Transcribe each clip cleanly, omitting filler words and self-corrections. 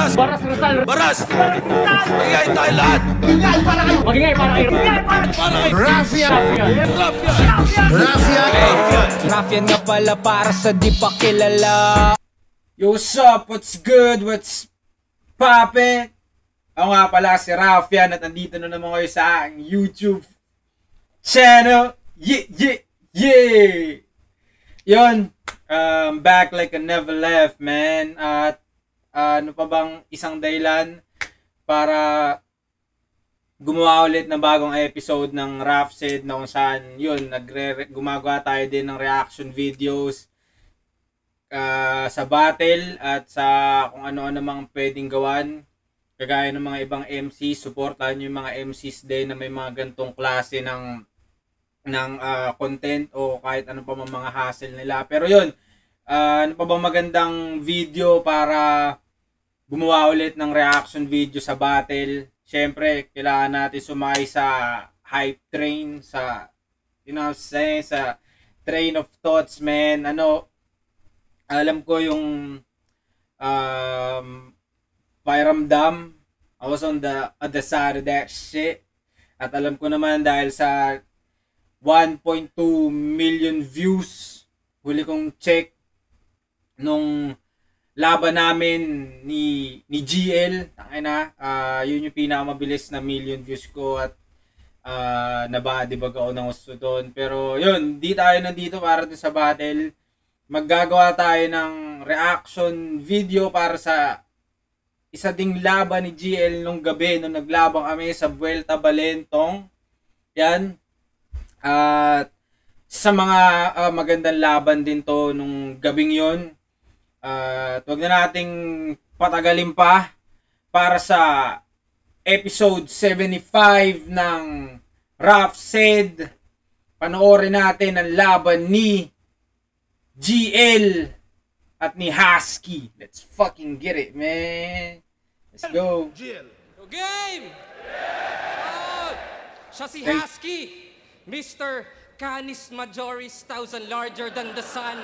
Baras! Baras Rizal! Baras! Magigay tayo lahat! Magingay para kayo! Raffian nga pala para sa di pa kilala. Yo, what's up? What's good? What's poppin'? Ako nga pala si Raffian at nandito na naman kayo sa aking YouTube channel. Yeah! Yun, back like I never left, man. At ano pa bang isang dahilan para gumawa ulit ng bagong episode ng Raf Said na kung saan yun, gumagawa tayo din ng reaction videos sa battle at sa kung ano-ano mang pwedeng gawan. Kagaya ng mga ibang MC, supportahan nyo yung mga MCs din na may mga gantong klase ng content o kahit ano pa mga hassle nila. Pero yun, ano pa bang magandang video para gumawa ulit ng reaction video sa battle? Siyempre, kailangan natin sumakay sa hype train, sa, you know what I'm saying, sa train of thoughts, man. Alam ko yung pakiramdam. I was on the other side of that shit. At alam ko naman dahil sa 1.2 million views, huli kong check nung laban namin ni GL, yun yung pinakamabilis na million views ko at nabadibag ako ng gusto doon. Pero yun, di tayo nandito para sa battle. Maggagawa tayo ng reaction video para sa isa ding laban ni GL nung gabi nung naglabang kami sa Vuelta Balentong. Yan. At sa mga magandang laban din to nung gabing yun. At wag na nating patagalin pa para sa episode 75 ng Raf Said. Panoorin natin ang laban ni GL at ni Husky. Let's fucking get it, man. Let's go. Go game! Siya si Husky, Mr. Canis Majoris, 1,000 larger than the sun.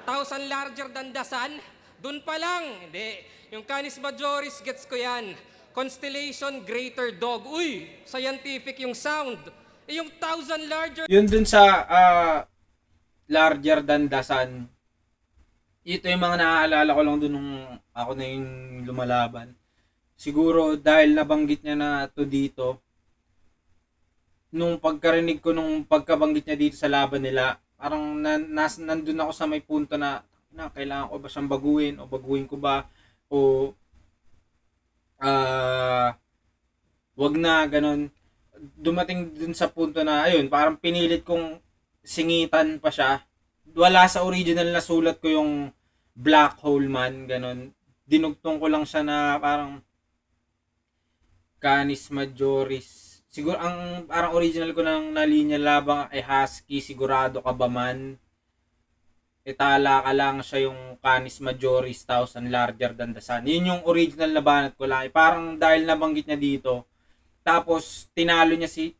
1,000 larger than the sun? Dun pa lang. Hindi. Yung Canis Majoris, gets ko yan. Constellation Greater Dog. Uy, scientific yung sound. Yung 1,000 larger... Yun dun sa larger than the sun. Ito yung mga naaalala ko lang dun nung ako na yung lumalaban. Siguro dahil nabanggit niya na to dito, nung pagkarinig ko nung pagkabanggit niya dito sa laban nila, parang nandun ako sa may punto na kailangan ko ba siyang baguhin o baguhin ko ba o wag na, ganun. Dumating dun sa punto na ayun, parang pinilit kong singitan pa siya. Wala sa original na sulat ko yung Black Hole Man, ganun. Dinugtong ko lang siya na parang Canis Majoris. Siguro ang parang original ko nang nalinya labang ay Husky, sigurado ka ba man? Itala ka lang siya yung Canis Majoris, 1,000 larger than the sun. Yun yung original na banat ko lang. Parang dahil nabanggit niya dito, tapos tinalo niya si,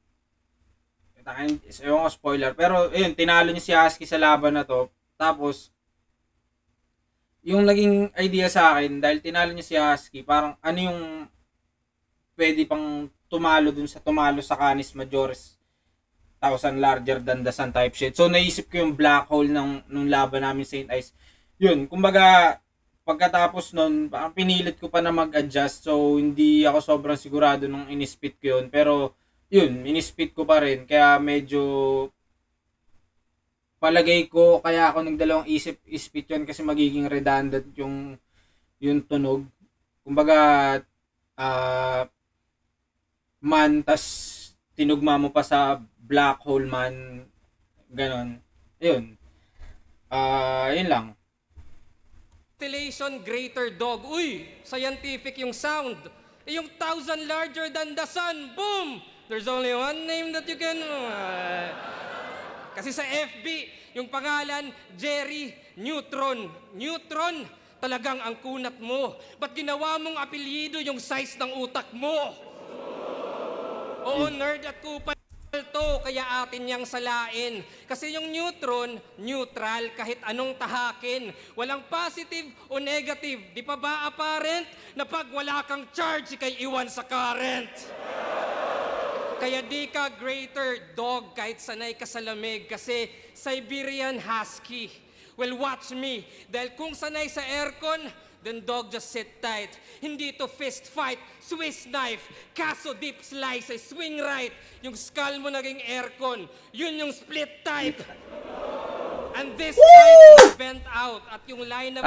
yung spoiler, pero yun, tinalo niya si Husky sa laban na to. Tapos yung naging idea sa akin, dahil tinalo niya si Husky, parang ano yung pwede pang tumalo sa Canis Majoris, 1,000 larger than the sun type shit. So naisip ko yung Black Hole nung laban namin St. Ice. Yun, kumbaga pagkatapos nun, parang pinilit ko pa na mag-adjust. So hindi ako sobrang sigurado nung inispit ko yun. Pero yun, inispit ko pa rin. Kaya medyo palagay ko, kaya ako nagdalawang ispit yun kasi magiging redundant yung tunog. Kumbaga man, tas tinugma mo pa sa Black Hole Man, ganon. Yun. Yun lang. Constellation Greater Dog. Uy, scientific yung sound. Yung 1,000 larger than the sun. Boom! There's only one name that you can... Kasi sa FB, yung pangalan, Jerry Neutron. Neutron, talagang ang kunat mo. Ba't ginawa mong apelyido yung size ng utak mo? Oo, nerd at kupal to, kaya atin niyang salain. Kasi yung neutron, neutral kahit anong tahakin. Walang positive o negative. Di pa ba apparent na pag wala kang charge, ikay iwan sa current? Kaya di ka greater dog kahit sanay ka sa lamig. Kasi Siberian Husky. Well, watch me. Dahil kung sanay sa aircon, then dog, just sit tight. Hindi to fist fight, Swiss knife, kaso deep slice, ay swing right. Yung skull mo naging aircon, yun yung split type. And this type bent out. At yung line of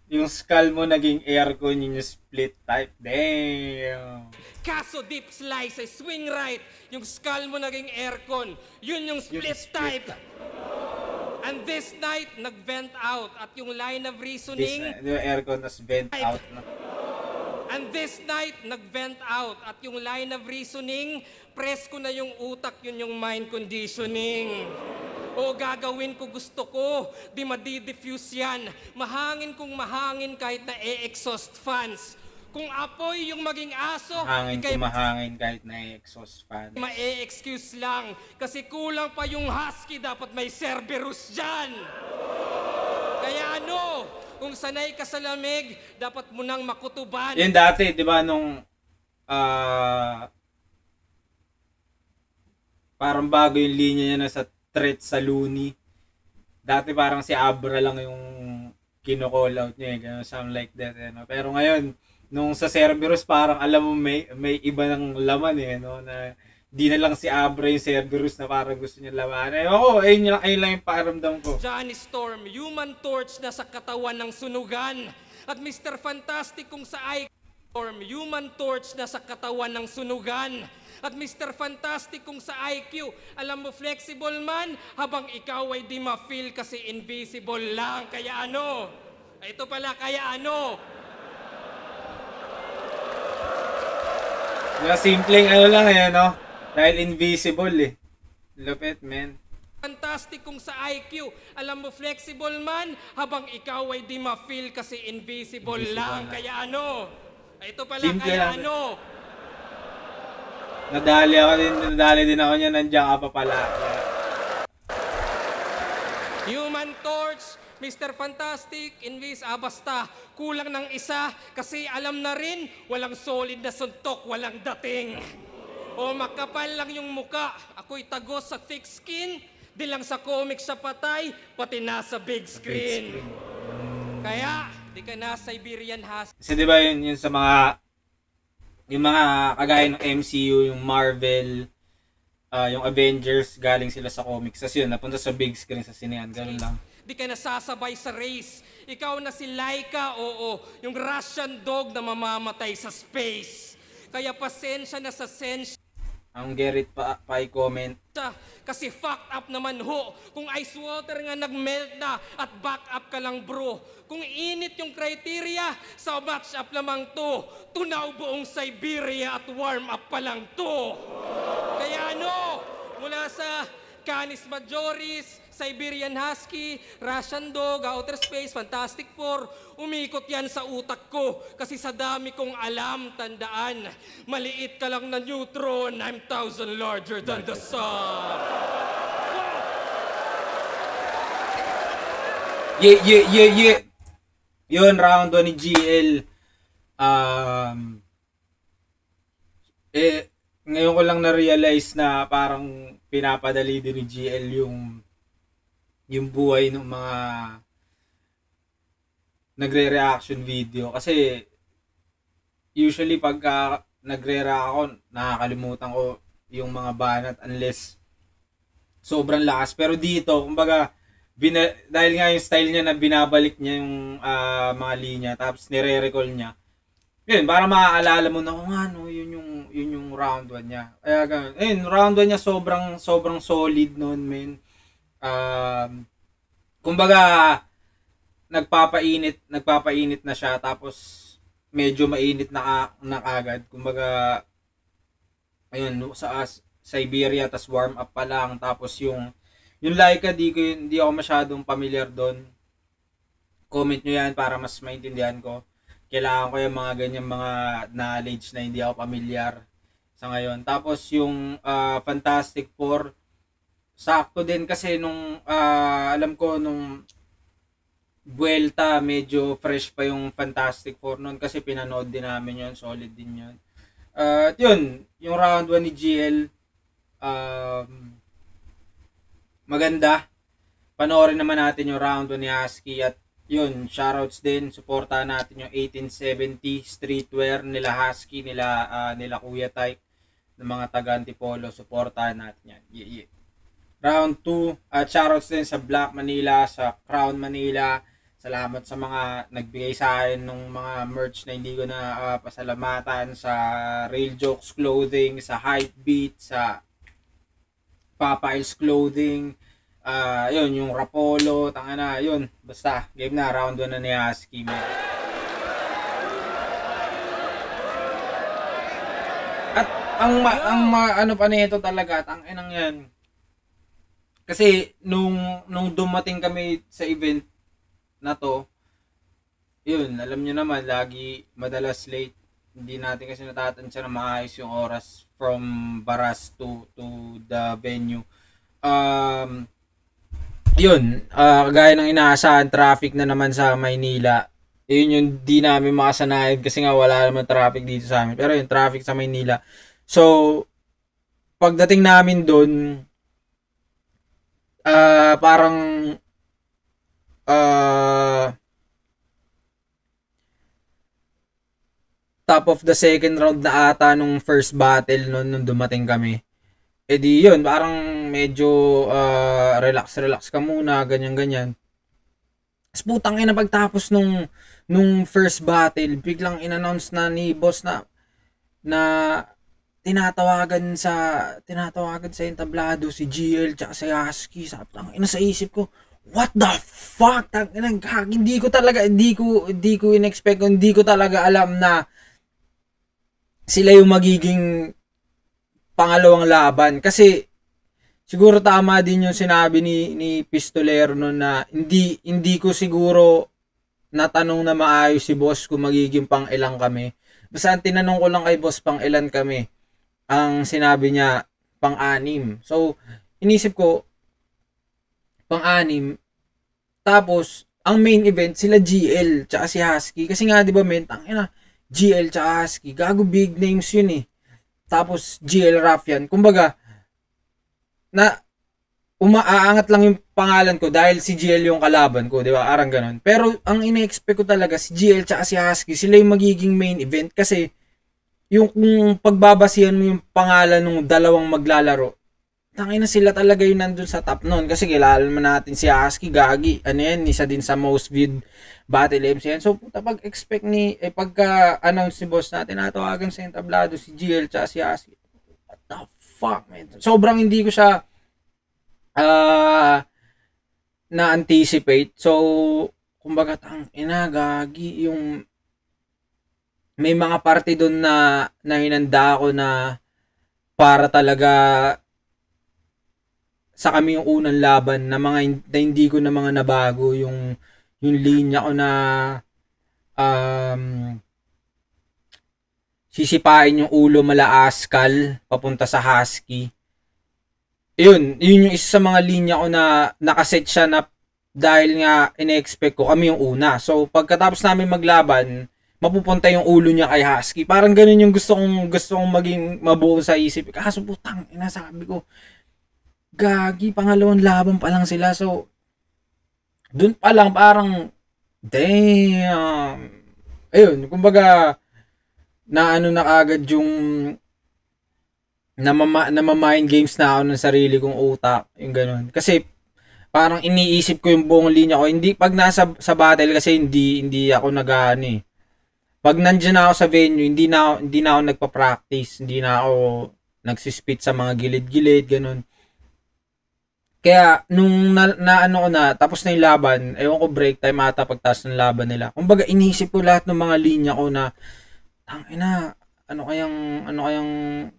yung skull mo naging aircon, yun yung split type. Damn. kaso deep slice, ay swing right. Yung skull mo naging aircon, yun yung split type. And this night, nag-vent out. At yung line of reasoning... Yung aircon nas vent out. No? And this night, nag-vent out. At yung line of reasoning, press ko na yung utak, yun yung mind conditioning. O gagawin ko gusto ko, di madi-diffuse yan. Mahangin kung mahangin kahit na e-exhaust fans. Kung apoy yung maging aso, mahangin kahit na exhaust fan. Ma-excuse lang. Kasi kulang pa yung husky, dapat may Cerberus dyan. Kaya ano, kung sanay ka sa lamig, dapat mo nang makutuban. Yun dati, di ba, nung parang bago yung linya niya na sa threat sa Looney. Dati parang si Abra lang yung kino-call out niya, something like that. No? Pero ngayon, nung sa Cerberus, parang alam mo may iba ng laman no, na di na lang si Abra yung Cerberus na parang gusto niya laman. Ayun lang yung pakiramdam ko. Johnny Storm, Human Torch na sa katawan ng sunugan. At Mr. Fantastic kung sa Storm, Human Torch na sa katawan ng sunugan. At Mr. Fantastic kung sa IQ, alam mo flexible man, habang ikaw ay di ma-feel kasi invisible lang. Kaya ano? Ito pala, kaya ano? Simpleng lang no? Dahil invisible Lupit, man. Fantastic kung sa IQ, alam mo flexible man, habang ikaw ay di ma-feel kasi invisible lang. Kaya ano? Ito pala, simple kaya lang. Ano? Nadali din ako niya, nandiyan ka pa pala. Human Torch, Mr. Fantastic, basta kulang ng isa kasi alam na rin, walang solid na suntok, walang dating. O makapal lang yung muka, ako'y tagos sa thick skin, di lang sa comics sa patay, pati nasa big screen. Kaya, di ka na Siberian Husky. Kasi di ba yun sa yung mga kagaya ng MCU, yung Marvel, yung Avengers, galing sila sa comics. Tapos yun, napunta sa big screen sa sinehan, ganun lang. Di ka nasasabay sa race. Ikaw na si Laika, yung Russian dog na mamamatay sa space. Kaya pasensya na sa sense. Ang Gerrit pa i-comment. Kasi fucked up naman ho. Kung ice water nga nag-melt na at back up ka lang bro. Kung init yung criteria, sa match up lamang to. Tunaw buong Siberia at warm up pa lang to. Kaya ano, mula sa Canis Majoris, Siberian Husky, Russian Dog, Outer Space, Fantastic Four, umikot yan sa utak ko. Kasi sa dami kong alam, tandaan, maliit ka lang na neutron, I'm 1,000 larger than the sun. Yeah. Yun, round 1 ni GL. Ngayon ko lang na-realize na parang pinapadali din ni GL yung buhay ng mga nagre-reaction video. Kasi usually pagka nagre-react ako, nakakalimutan ko yung mga banat unless sobrang lakas. Pero dito, kumbaga, dahil nga yung style niya na binabalik niya yung mga linya, tapos nire-recall niya, yun, para maaalala mo na yun yung round 1 niya. Kaya ganun. Ayun, round 1 niya sobrang solid noon, men. Kumbaga nagpapainit na siya, tapos medyo mainit na agad. Kumbaga ayun, sa Siberia, tas warm up pa lang, tapos yung Laika, di ako masyadong familiar doon. Comment nyo yan para mas maintindihan ko. Kailangan ko yung mga ganyang mga knowledge na hindi ako familiar sa ngayon. Tapos yung Fantastic Four, sakto din kasi nung alam ko nung Vuelta medyo fresh pa yung Fantastic Four noon kasi pinanood din namin yun, solid din yun. At yun, yung round 1 ni GL, maganda. Panoorin naman natin yung round 1 ni Husky at yun, shoutouts din, suportahan natin yung 1870 streetwear nila Husky, nila Kuya Tyke, ng mga taga Antipolo, suportahan natin yan. Yeah. Round 2, at shoutouts din sa Black Manila, sa Crown Manila. Salamat sa mga nagbigay sa akin ng mga merch na hindi ko na pasalamatan, sa Real Jokes Clothing, sa Hypebeat, sa Papa Iles Clothing, yun, yung Rapolo, tangana, yun, basta, game na, round 1 na ni Husky, man. At ang ano pa nito talaga, tanginang yan. Kasi nung dumating kami sa event na to, yun, alam nyo naman, lagi madalas late. Hindi natin kasi natatansya na maayos yung oras from Baras to the venue. Yun, kagaya ng inaasahan, traffic na naman sa Maynila. Yun yung di namin makasanayan kasi nga wala naman traffic dito sa amin. Pero yung traffic sa Maynila. So, pagdating namin doon, parang top of the second round na ata nung first battle nung dumating kami. Eh di yun, parang medyo relax ka muna, ganyan. Tapos putang ina, pagtapos nung first battle, biglang in-announce na ni boss na tinatawagan sa entablado si GL tsaka si Husky. Sapang ina, sa isip ko, what the fuck? Hindi ko in-expect, hindi ko talaga alam na sila yung magiging pangalawang laban. Kasi siguro tama din yung sinabi ni Pistolero noon na hindi ko siguro natanong na maayos si boss kung magiging pang ilang kami. Basta ang tinanong ko lang kay boss pang ilan kami. Ang sinabi niya pang 6. So inisip ko pang 6. Tapos ang main event sila GL tsaka si Husky. Kasi nga 'di ba men, tangina, GL tsaka Husky, gago big names yun eh. Tapos GL Raffian, kumbaga na umaaangat lang yung pangalan ko dahil si GL yung kalaban ko, di ba? Arang ganun. Pero ang ina-expect ko talaga si GL tsaka si Husky, sila yung magiging main event kasi yung kung pagbabasihan mo yung pangalan ng dalawang maglalaro, tangina sila talaga yung nandun sa top nun. Kasi kilala naman natin si Husky, gagi. Ano yan, isa din sa most viewed battle MCN. So, puta, pag-expect pagka-announce ni boss natin, natawagan sa entablado si GL tsaka si Husky. What the fuck, man? Sobrang hindi ko siya na-anticipate. So, kumbaga, tangina, gagi, yung may mga parte doon na hinanda ako na para talaga sa kami yung unang laban na hindi ko na mga nabago yung linya ko na sisipain yung ulo mala Askal papunta sa Husky. Yun yung isa sa mga linya ko na nakaset siya na dahil nga ine-expect ko kami yung una. So pagkatapos namin maglaban, mapupunta yung ulo niya kay Husky. Parang ganun yung gusto kong maging mabuo sa isip. Kaso putang ina, sabi ko, gagi, pangalawang laban pa lang sila. So, dun pa lang parang, damn. Ayun, kumbaga, na kagad yung namamind games na ako ng sarili kong utak. Yung ganun. Kasi, parang iniisip ko yung buong linya ko. Hindi, pag nasa sa battle kasi hindi ako nag-ano eh. Pag nandiyan ako sa venue, hindi na ako nagpa-practice, hindi na ako nagsispit sa mga gilid-gilid, ganun. Kaya, nung ano ko na, tapos na yung laban, ewan ko break time ata pagtas ng laban nila. Kumbaga, inisip ko lahat ng mga linya ko na, tangina, ano kayang,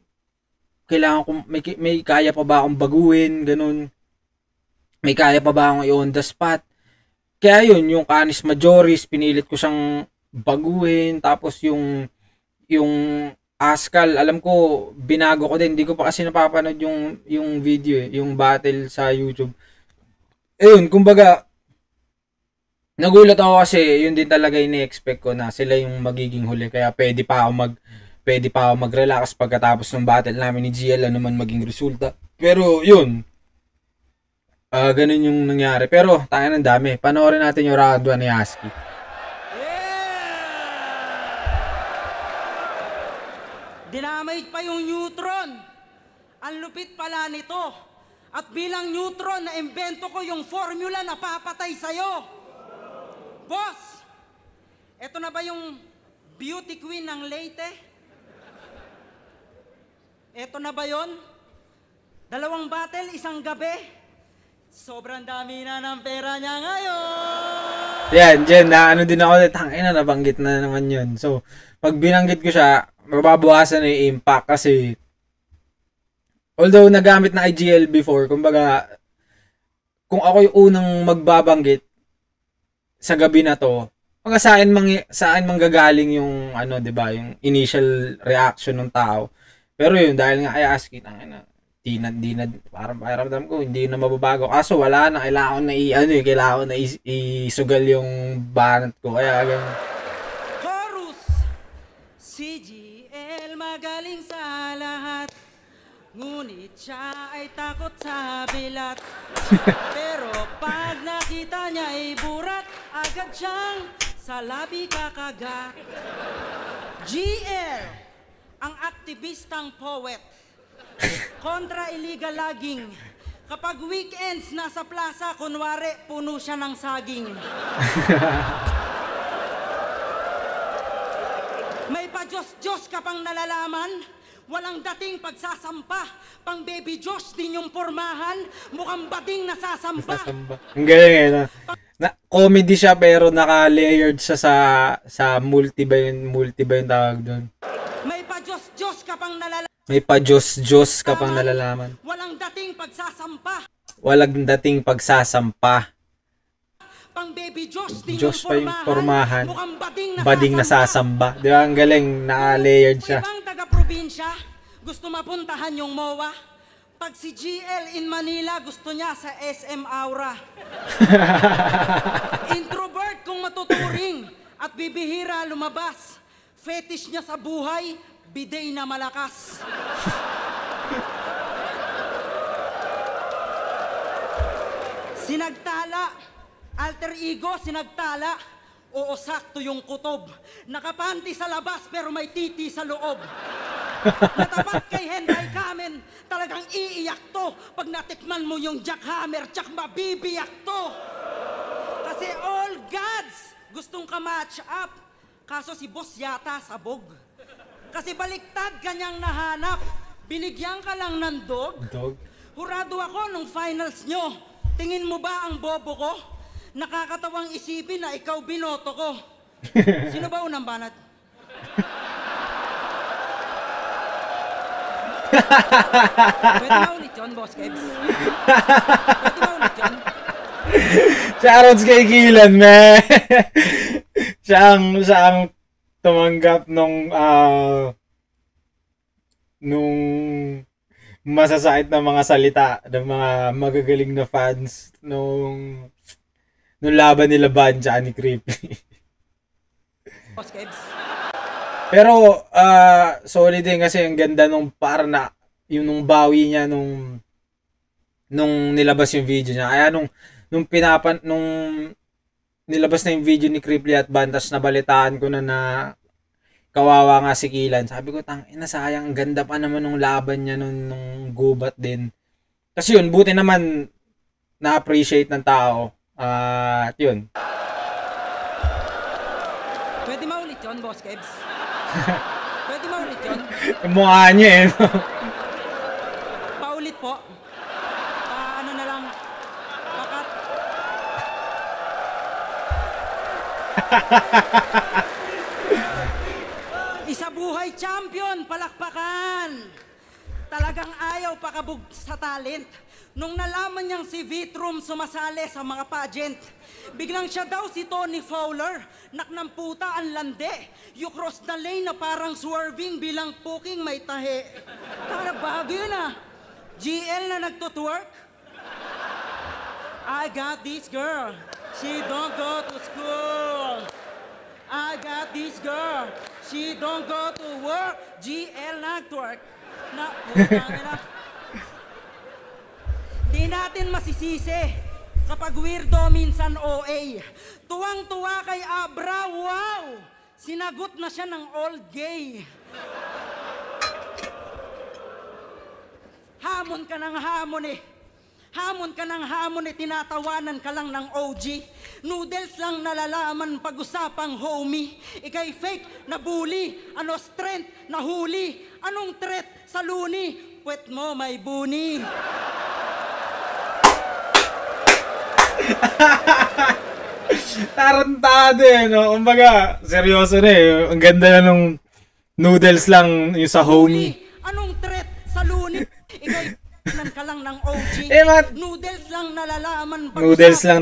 kailangan ko, may kaya pa ba akong baguhin, ganun. May kaya pa ba akong i-on the spot. Kaya yun, yung Canis Majoris, pinilit ko siyang baguhin, tapos yung Askal, alam ko, binago ko din. Hindi ko pa kasi napapanood yung video yung battle sa YouTube. Ayun, kumbaga, nagulat ako kasi yun din talaga ini-expect ko na sila yung magiging huli. Kaya pwede pa ako mag-relax pagkatapos ng battle namin ni GL, ano man maging resulta. Pero yun, ganun yung nangyari. Pero, tayo ng dami. Panoorin natin yung round 1 ni Husky. Dinamay pa yung neutron. Ang lupit pala nito. At bilang neutron, na-invento ko yung formula na papatay sa'yo. Boss, eto na ba yung beauty queen ng Leyte? Eto na ba yon? 2 battle, 1 gabi. Sobrang dami na ng pera niya ngayon. Yan, Jen, na ano din ako, tangina, nabanggit na naman yun. So, pag binanggit ko siya, mababawasan na yung impact kasi although nagamit na IGL before, kumbaga, kung ako yung unang magbabanggit sa gabi na to, mga saan manggagaling yung, ano, 'di ba, yung initial reaction ng tao. Pero yun, dahil nga ay Husky, tangina, di na, parang pakiramdam ko, hindi na mababago. Kaso wala na, kailangan na isugal yung banat ko. Kaya, ganun. Chorus! CGL magaling sa lahat, ngunit siya ay takot sa bilat. Pero pag nakita niya ay burat, agad siyang sa labi kakagat. GL, ang aktivistang poet, kontra illegal logging. Kapag weekends nasa plaza, kunwari puno siya ng saging. May pa-Diyos-Diyos ka pang nalalaman, walang dating pagsasampa. Pang baby Josh din yung pormahan, mukhang bading nasasamba. Ang galing eh, na comedy siya pero naka-layered siya sa multi ba yung tawag doon. May pa-Diyos-Diyos ka pang nalalaman. May pa-Diyos ka pang nalalaman. Walang dating pagsasampa. Walang dating pagsasampa. Pang baby Josh din Diyos pa yung pormahan. mukhang Bading nasasamba. Di ba? Ang galing, naka-layered siya. Ibang taga-probinsya, gusto mapuntahan yung MOA. Pag si GL in Manila, gusto niya sa SM Aura. Introvert kung matuturing at bibihira lumabas. Fetish niya sa buhay, bidet na malakas. Sinagtala, alter ego, sinagtala. Oo, sakto yung kutob. Nakapanti sa labas pero may titi sa loob. Natapat kay Henry Kamen, talagang iiyak to. Pag natikman mo yung jackhammer, tsak mabibiyak to. Kasi all gods gustong ka-match up. Kaso si boss yata sabog. Kasi baliktad kanyang nahanap. Binigyan ka lang ng dog. Hurado ako nung finals nyo. Tingin mo ba ang bobo ko? Nakakatawang isipin na ikaw binoto ko. Sino ba unang banat? Pwede ba ulit yun, Boss Kebs? Pwede ba ulit yun? Shoutouts kay Kilan, man. siya ang tumanggap nung masasakit na mga salita ng mga magagaling na fans nung laban nila Banja ni Creepy. Boss Kebs. Pero solid din kasi ang ganda nung para na yung nung bawi niya nung nilabas yung video niya. Kaya nung nilabas na yung video ni Creepy at Bantas, nabalitaan ko na kawawa nga si Kilan. Sabi ko, tangina, sayang, ang ganda pa naman nung laban niya nung gubat din. Kasi yun, buti naman na-appreciate ng tao. At yun. Pwede maulit yun, Boss Kebs? Pwede maulit yun? Yung mukha niya eh. Paulit po. Ano na lang. Pakat. Isa buhay champion, palakpakan. Talagang ayaw pakabog sa talent. Nung nalaman niyang si Vitrum sumasali sa mga pageant, biglang siya daw si Tony Fowler, naknamputa ang lande. You cross the lane na parang swerving bilang puking may tahe. Para bago yun ah. GL na nagtutwork. I got this girl. She don't go to school. I got this girl. She don't go to work. GL nagtwork. Na, na. Di natin masisisi kapag weirdo minsan OA. Tuwang-tuwa kay Abra, wow! Sinagot na siya ng old gay. Hamon ka ng hamon eh. Hamon ka ng hamon eh, tinatawanan ka lang ng OG. Noodles lang nalalaman pag-usapang homie. Ika'y fake na bully, ano strength na huli. Anong threat sa luni? Puwet mo may buni. Tarantado eh, no? Kumbaga, seryoso na eh. Ang ganda na nung noodles lang yung sa homie. Anong threat sa luni? Ika'y ka lang ng OG. Noodles lang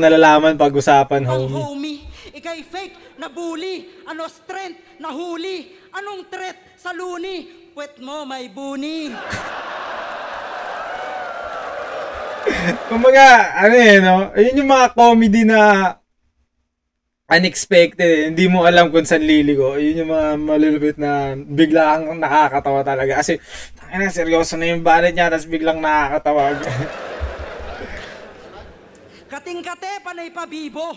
nalalaman pag-usapan homie. Ika'y fake na bully, ano strength na huli. Anong threat sa luni? Puwet mo may buni. Kumbaga, ano eh, no? Ayun yung mga comedy na unexpected eh. Hindi mo alam kung saan liligo. Ayun yung mga malulupit na bigla kang nakakatawa talaga. Kasi, tangina, seryoso na yung balat niya, tapos biglang nakakatawa. Kating-kate, panay pabibo,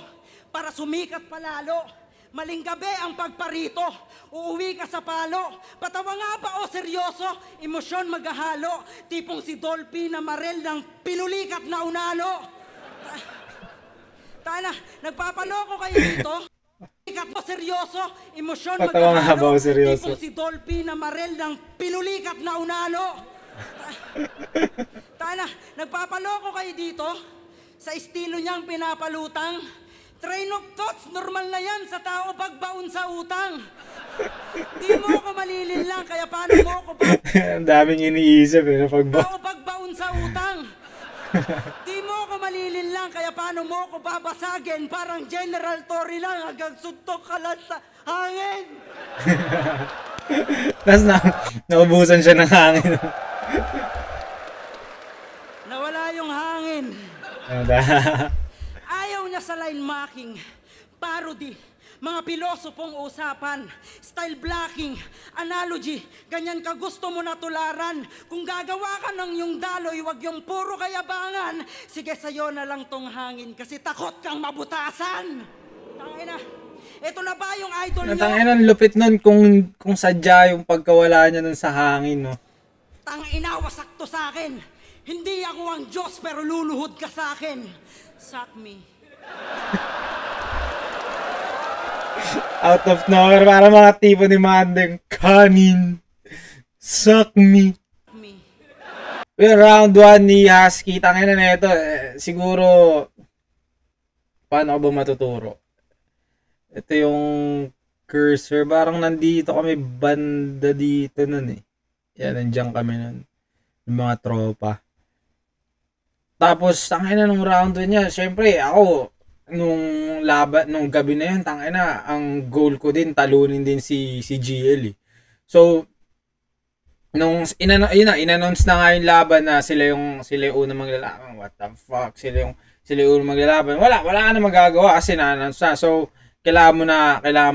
para sumikat palalo. Maling gabi ang pagparito, uuwi ka sa palo. Patawa nga ba o seryoso, emosyon maghahalo. Tipong si Dolphy na Marel ng pinulikat na unano. Tana, nagpapaloko kayo dito? Pinulikat mo seryoso, emosyon patawa nga ba o seryoso? Tipong si Dolphy na Marel ng pinulikat na unano. Tana, nagpapaloko kayo dito? Sa estilo niyang pinapalutang. Train of thoughts, normal na yan sa tao pagbaon sa utang. Di mo ako malilinlang, kaya paano mo ako ang daming iniisip eh, pagbaon sa utang. Di mo ako malilinlang, kaya paano mo ako babasagin? Parang General Torre lang, hanggang suntok ka lang sa hangin. Tapos naubusan siya ng hangin. Nawala yung hangin. Ayaw niya sa line marking, parody, mga pilosopong usapan, style blocking, analogy, ganyan ka gusto mo na tularan. Kung gagawa ka ng yung daloy, wag yung puro kayabangan. Sige, sa'yo na lang tong hangin kasi takot kang mabutasan. Tangina, ito na ba yung idol nyo? Tangina, lupit nun kung sadya yung pagkawala niya nun sa hangin, no? Tangina, wasak to sa akin. Hindi ako ang Diyos pero luluhod ka sa akin. Suck me. Out of nowhere, para mga tipo ni Mandeng, kanin, suck me. Well, round 1 ni Husky, tangina na ito, siguro, paano ko ba matuturo? Ito yung cursor, parang nandito kami, banda dito nun eh. Yan, nandiyan kami nun, yung mga tropa. Tapos, tangina nung round 1 niya, syempre, ako, nung gabi na yun, tangina, ang goal ko din, talunin din si GL eh. So, nung in-announce na nga yung laban na sila yung unang maglalaban. What the fuck? Sila yung unang maglalaban. Wala ka na magagawa kasi na-announce na. So, kailangan mo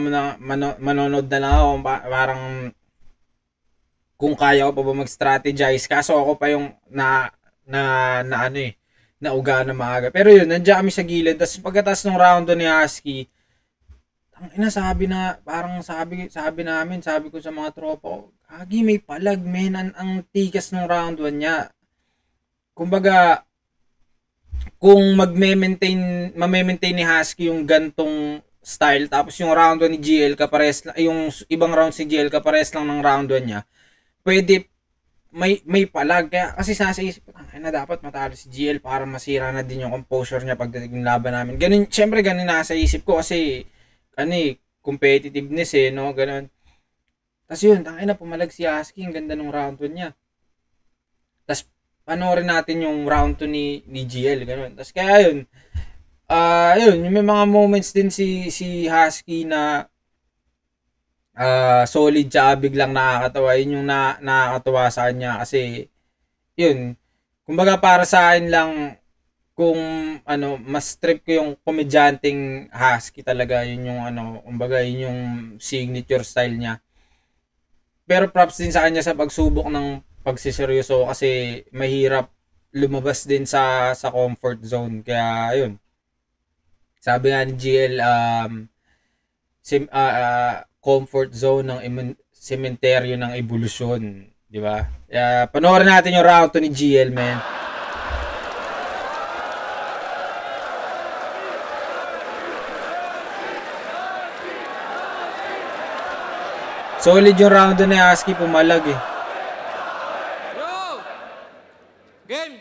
na manonood na lang ako. Parang kung kaya ko pa ba mag-strategize. Kaso ako pa yung nauga na maaga. Pero yun, nandiyan kami sa gilid. Tapos pagkatas ng round ni Husky, sabi ko sa mga tropa, Agi, may palag, men. Ang tikas ng round 1 niya. Kumbaga, kung mame-maintain ni Husky yung gantong style, tapos yung round 1 ni GL, yung ibang rounds ni GL, kapares lang ng round 1 niya, pwede, may palag. Kaya kasi sa isip ko, na dapat matalo si GL para masira na din yung composure niya pagdating ng laban namin. Syempre ganun nasa isip ko kasi, competitiveness eh, no? Ganun. Tapos yun, pumalag si Husky, ang ganda ng round 1 niya. panoorin natin yung round 2 ni GL, ganun. Tapos kaya yun, yun, may mga moments din si Husky na solid tsaka biglang nakakatawa. Yun yung nakakatawa sa kanya kasi yun, kumbaga para sa akin lang, kung mas trip ko yung komedyanteng Husky talaga. Yun yung kumbaga yun yung signature style niya. Pero props din sa kanya sa pagsubok ng pagsiseryoso kasi mahirap lumabas din sa comfort zone. Kaya ayun, sabi nga ni GL, comfort zone ng sementeryo ng evolusyon, di ba? Panoorin natin yung round 2 ni GL, man. Solid yung round ni Husky, pumalag eh. Yo! Game!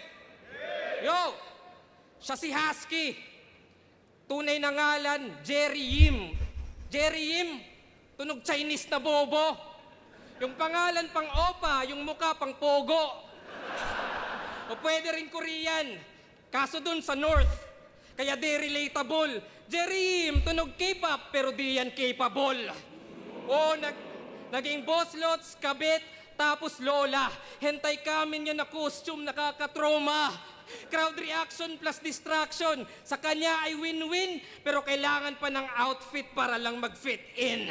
Yo! Siya si Husky. Tunay na ngalan, Jerry Yim. Jerry Yim, tunog Chinese na bobo. Yung pangalan pang Opa, yung mukha pang Pogo. O pwede rin Korean, kaso dun sa North. Kaya di relatable. Jerry Yim, tunog K-pop, pero di yan capable. O naging boss lots, kabit, tapos lola. Hentay kamin yan na costume, nakakatroma. Crowd reaction plus distraction. Sa kanya ay win-win, pero kailangan pa ng outfit para lang mag-fit in.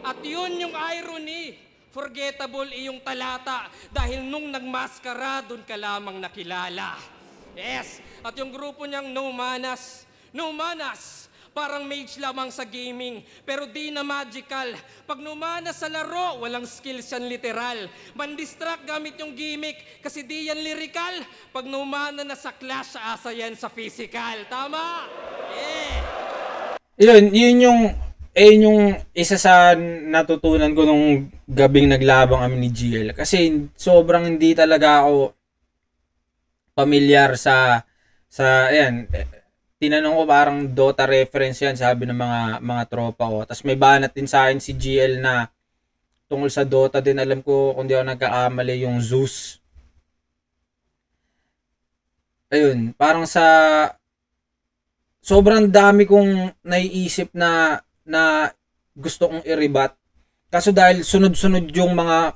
At yun yung irony. Forgettable iyong talata dahil nung nagmaskara, dun ka lamang nakilala. Yes, at yung grupo niyang No Manas. No Manas! Parang mage lamang sa gaming, pero di na magical. Pag numana sa laro, walang skills yan literal. Man-distract gamit yung gimmick, kasi di yan lyrical. Pag numana na sa clash, asa yan sa physical. Tama? Yun yung isa sa natutunan ko nung gabing naglabang kami ni GL. Kasi sobrang hindi talaga ako pamilyar sa ayan, tinanong ko parang Dota reference yan, sabi ng mga tropa ko. Tapos may banat din sa akin si GL na tungkol sa Dota din. Alam ko, kung di ako nagkakamali, yung Zeus. Ayun, parang sobrang dami kong naiisip na gusto kong i-rebut. Kaso dahil sunod-sunod yung mga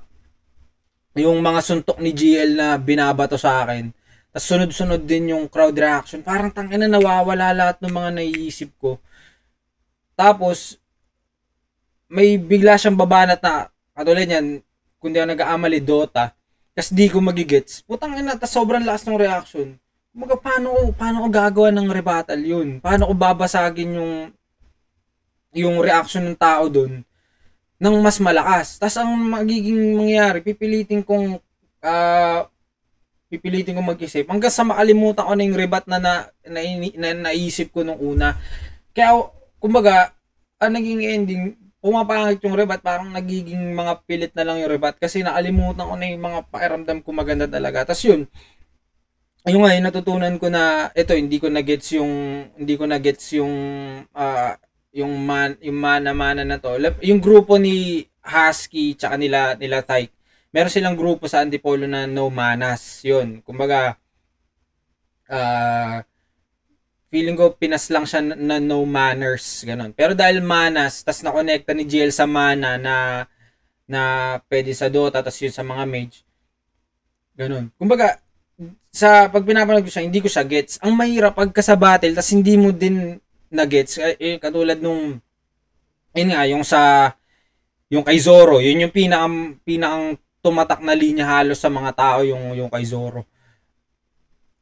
suntok ni GL na binabato sa akin. Tapos sunod-sunod din yung crowd reaction. Parang tangina, nawawala lahat ng mga naiisip ko. Tapos, may bigla siyang babanat na, katulad yan, kung di ako nag-aamali, Dota. Tapos di ko magigets. Putang ina, tapos sobrang lakas ng reaction. Kumaga, paano ko gagawa ng rebuttal yun? Paano ko babasagin yung reaction ng tao dun ng mas malakas? Tapos ang magiging mangyayari, pipilitin kong mag-isip hanggang sa makalimutan ko na yung rebut na naisip ko nung una. Kaya, kumbaga, ang naging ending, pumapangit yung rebut, parang nagiging mga pilit na lang yung rebut kasi nakalimutan ko na yung mga pakiramdam ko maganda talaga. Tapos yun, yung nga, natutunan ko na, ito, hindi ko na gets yung mana-mana na to. Yung grupo ni Husky, tsaka nila Tyke, meron silang grupo sa Antipolo na No Manas. Yun. Kumbaga, feeling ko pinas lang siya na No Manners. Ganon. Pero dahil Manas, tas nakonekta ni GL sa Mana na pwede sa Dota, tas yun sa mga mage. Ganon. Kumbaga, pag pinapanood ko siya, hindi ko siya gets. Ang mahirap pagka sa battle, tas hindi mo din na gets. Katulad nung, yun nga, yung kay Zoro. Yun yung pinakang tumatak na linya halos sa mga tao yung kay Zoro.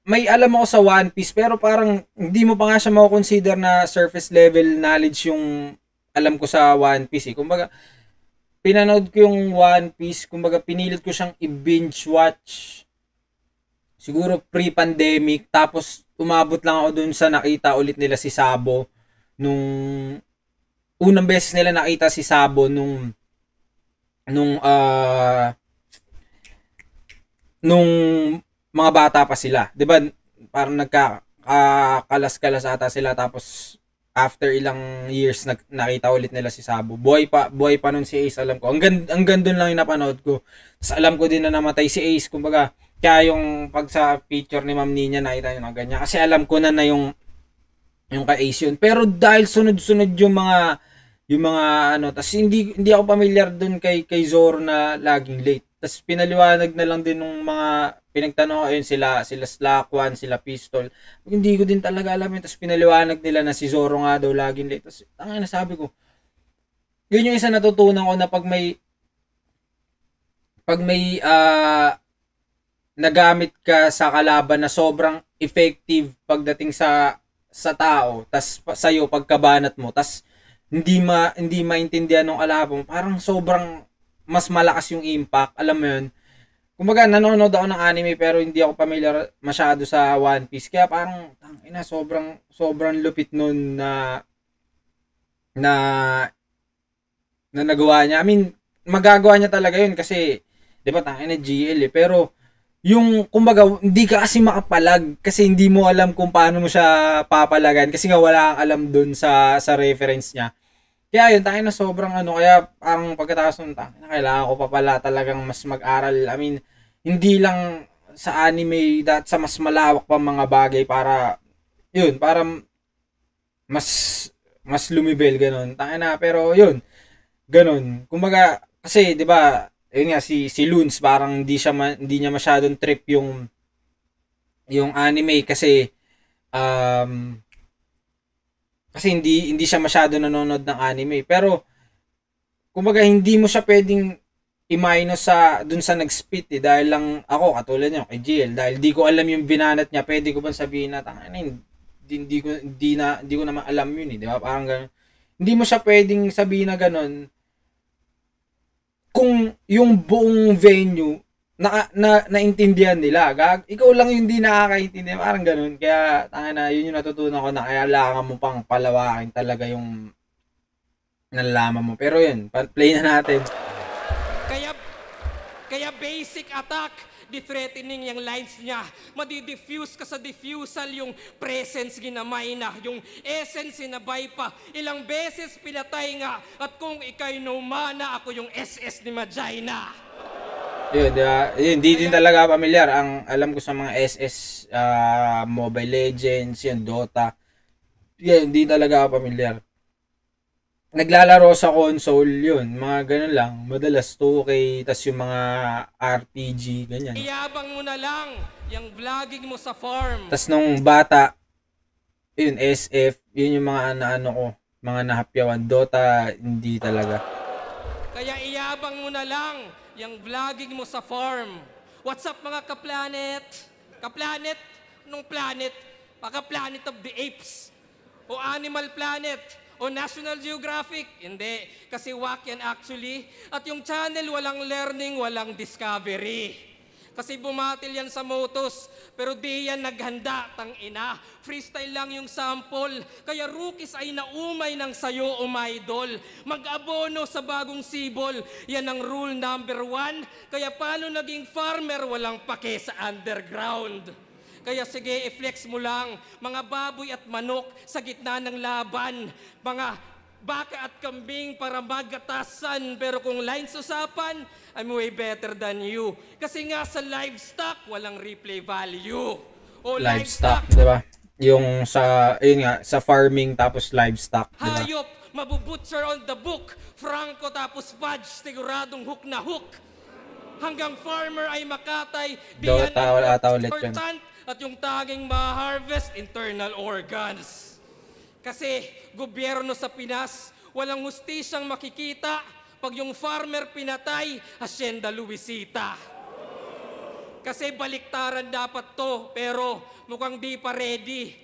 May alam ako sa One Piece pero parang hindi mo pa nga siya mako-consider na surface level knowledge yung alam ko sa One Piece. Kumbaga, pinanood ko yung One Piece, kumbaga pinilit ko siyang i-binge watch siguro pre-pandemic, tapos umabot lang ako dun sa nakita ulit nila si Sabo nung unang beses nila nakita si Sabo nung mga bata pa sila. 'Di ba? Parang nagkakalas-kalas ata sila, tapos after ilang years nakita ulit nila si Sabo. Buhay pa nun si Ace, alam ko. Hanggang doon lang yung napanood ko. Tapos alam ko din na namatay si Ace. Kumbaga, Kaya yung pag sa picture ni Ma'am Nina nakita nyo na ganyan. Kasi alam ko na yung ka-Ace yun. Pero dahil sunod-sunod yung mga ano, tas hindi ako familiar dun kay Zoro na laging late. Tas pinaliwanag na lang din ng mga pinagtanong ayun sila Slack1, sila Pistol. Hindi ko din talaga alam yun. Tas pinaliwanag nila na si Zoro nga daw laging late. Tas tangina sabi ko, yun yung isa natutunan ko na pag may nagamit ka sa kalaban na sobrang effective pagdating sa tao, tas sa'yo pagkabanat mo, tas hindi maintindihan ng kalaban mo, parang sobrang mas malakas yung impact, alam mo yun. Kumbaga nanonood ako ng anime pero hindi ako familiar masyado sa One Piece, kaya parang tangina sobrang lupit nun na nagawa niya. I mean, magagawa niya talaga yun kasi 'di ba tangina GL eh, pero yung kumbaga hindi ka kasi makapalag kasi hindi mo alam kung paano mo siya papalagan kasi nga wala kang alam dun sa reference niya. Kaya yun, tayo na sobrang ano, kaya ang pagkatapos ng kailangan ko pa pala talagang mas mag-aral. I mean, hindi lang sa anime, sa mas malawak pa mga bagay para mas lumibel ganun. Tayo na, pero yun, ganun. Kumbaga, kasi 'di ba yun nga si Loons parang hindi niya masyadong trip yung anime kasi hindi siya masyado nanonood ng anime, pero kumbaga hindi mo siya pwedeng i-minus dun sa nag-spit dahil lang ako katulad niyo kay GL dahil di ko alam yung binanat niya, pwede ko bang sabihin na hindi ko naman alam yun di ba, parang ganun. Hindi mo siya pwedeng sabihin na ganun kung yung buong venue naintindihan nila. Ikaw lang yung hindi nakakaintindihan, parang ganun. Kaya yun yung natutunan ko na kailangan mo pang palawakin talaga yung nalalaman mo. Pero yun, play na natin. Kaya basic attack, di-threatening yung lines niya. Madi-diffuse ka sa diffusal yung presence ginamay na, yung essence sinabay pa. Ilang beses pinatay nga, at kung ikay no mana, ako yung SS ni Magina. Yun, hindi din talaga familiar. Ang alam ko sa mga SS, Mobile Legends, yung Dota, yan, hindi talaga familiar. Naglalaro sa console yun, mga ganun lang, madalas 2K, tas yung mga RPG, ganyan. Iyabang mo na lang yung vlogging mo sa farm. Tas nung bata, yun, SF, yun yung mga ano ko, mga nahapyawan. Dota, hindi talaga. Kaya iyabang mo na lang yung vlogging mo sa farm. What's up mga ka-planet? Ka-planet? Anong planet? Baka Planet of the Apes. O Animal Planet. O National Geographic? Hindi. Kasi wak yan actually. At yung channel, walang learning, walang discovery. Kasi bumatil yan sa motos. Pero di yan naghanda, tangina. Freestyle lang yung sample. Kaya rookies ay naumay ng sayo, umaidol. Mag-abono sa bagong sibol. Yan ang rule number 1. Kaya paano naging farmer, walang pake sa underground. Kaya sige, i-flex mo lang, mga baboy at manok sa gitna ng laban, mga baka at kambing para magatasan, pero kung lines usapan, I'm way better than you. Kasi nga sa livestock, walang replay value. O livestock, diba? Yung yun nga, sa farming tapos livestock, diba? Hayop, mabubutcher on the book, Franco tapos fudge, siguradong hook na hook. Hanggang farmer ay makatay, Dota, wala ata ulit yun. At yung taging ma-harvest, internal organs. Kasi gobyerno sa Pinas, walang hustisyang makikita pag yung farmer pinatay, Hacienda Luisita. Kasi baliktaran dapat to, pero mukhang di pa ready.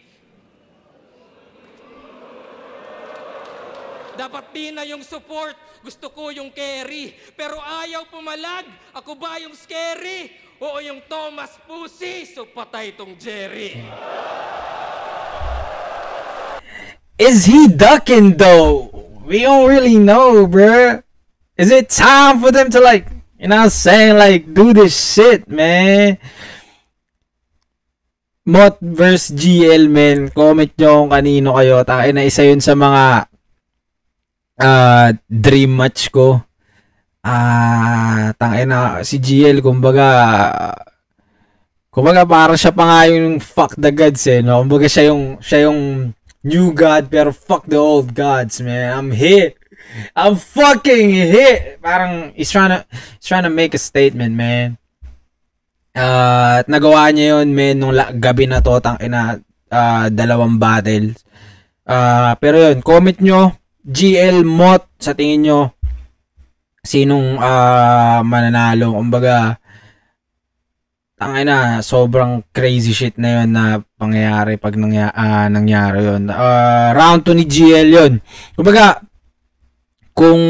Dapat di na yung support, gusto ko yung carry. Pero ayaw pumalag, ako ba yung scary? Oo, yung Thomas Pussy, so patay tong Jerry. Is he ducking though? We don't really know, bruh. Is it time for them to like, you know what I'm saying, like do this shit, man? Mot vs GL, man. Comment nyo kung kanino kayo. Tayo na isa yun sa mga dream match ko. Tangina si GL, kumbaga Kumbaga parang siya pa nga yung fuck the gods eh, no? Kumbaga siya yung new god pero fuck the old gods, man. I'm hit. I'm fucking hit. Parang he's trying to make a statement, man. At nagawa niya yun, man, nung gabi na to, tangina, 2 battles. Pero yun, comment nyo, GL Mot, sa tingin nyo, sinong mananalo. Kumbaga, tangina, sobrang crazy shit na yun na pangyayari pag nangyari yun. Round 2 ni GL yun. Kumbaga, kung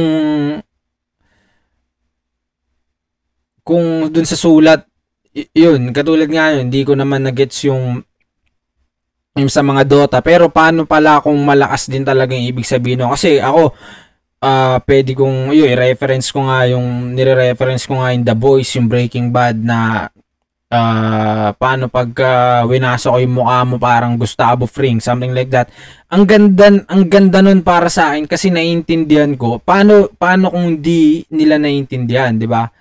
dun sa sulat, yun, katulad nga yun, hindi ko naman na-gets yung sa mga Dota. Pero paano pala kung malakas din talaga yung ibig sabihin no? Kasi ako, pwede kong, i-reference ko nga yung, nire-reference ko nga yung The Boys, yung Breaking Bad na paano pag winasa ko yung mukha mo parang Gustavo Fring, something like that. Ang ganda nun para sa akin kasi naiintindihan ko. Paano kung di nila naiintindihan, di ba?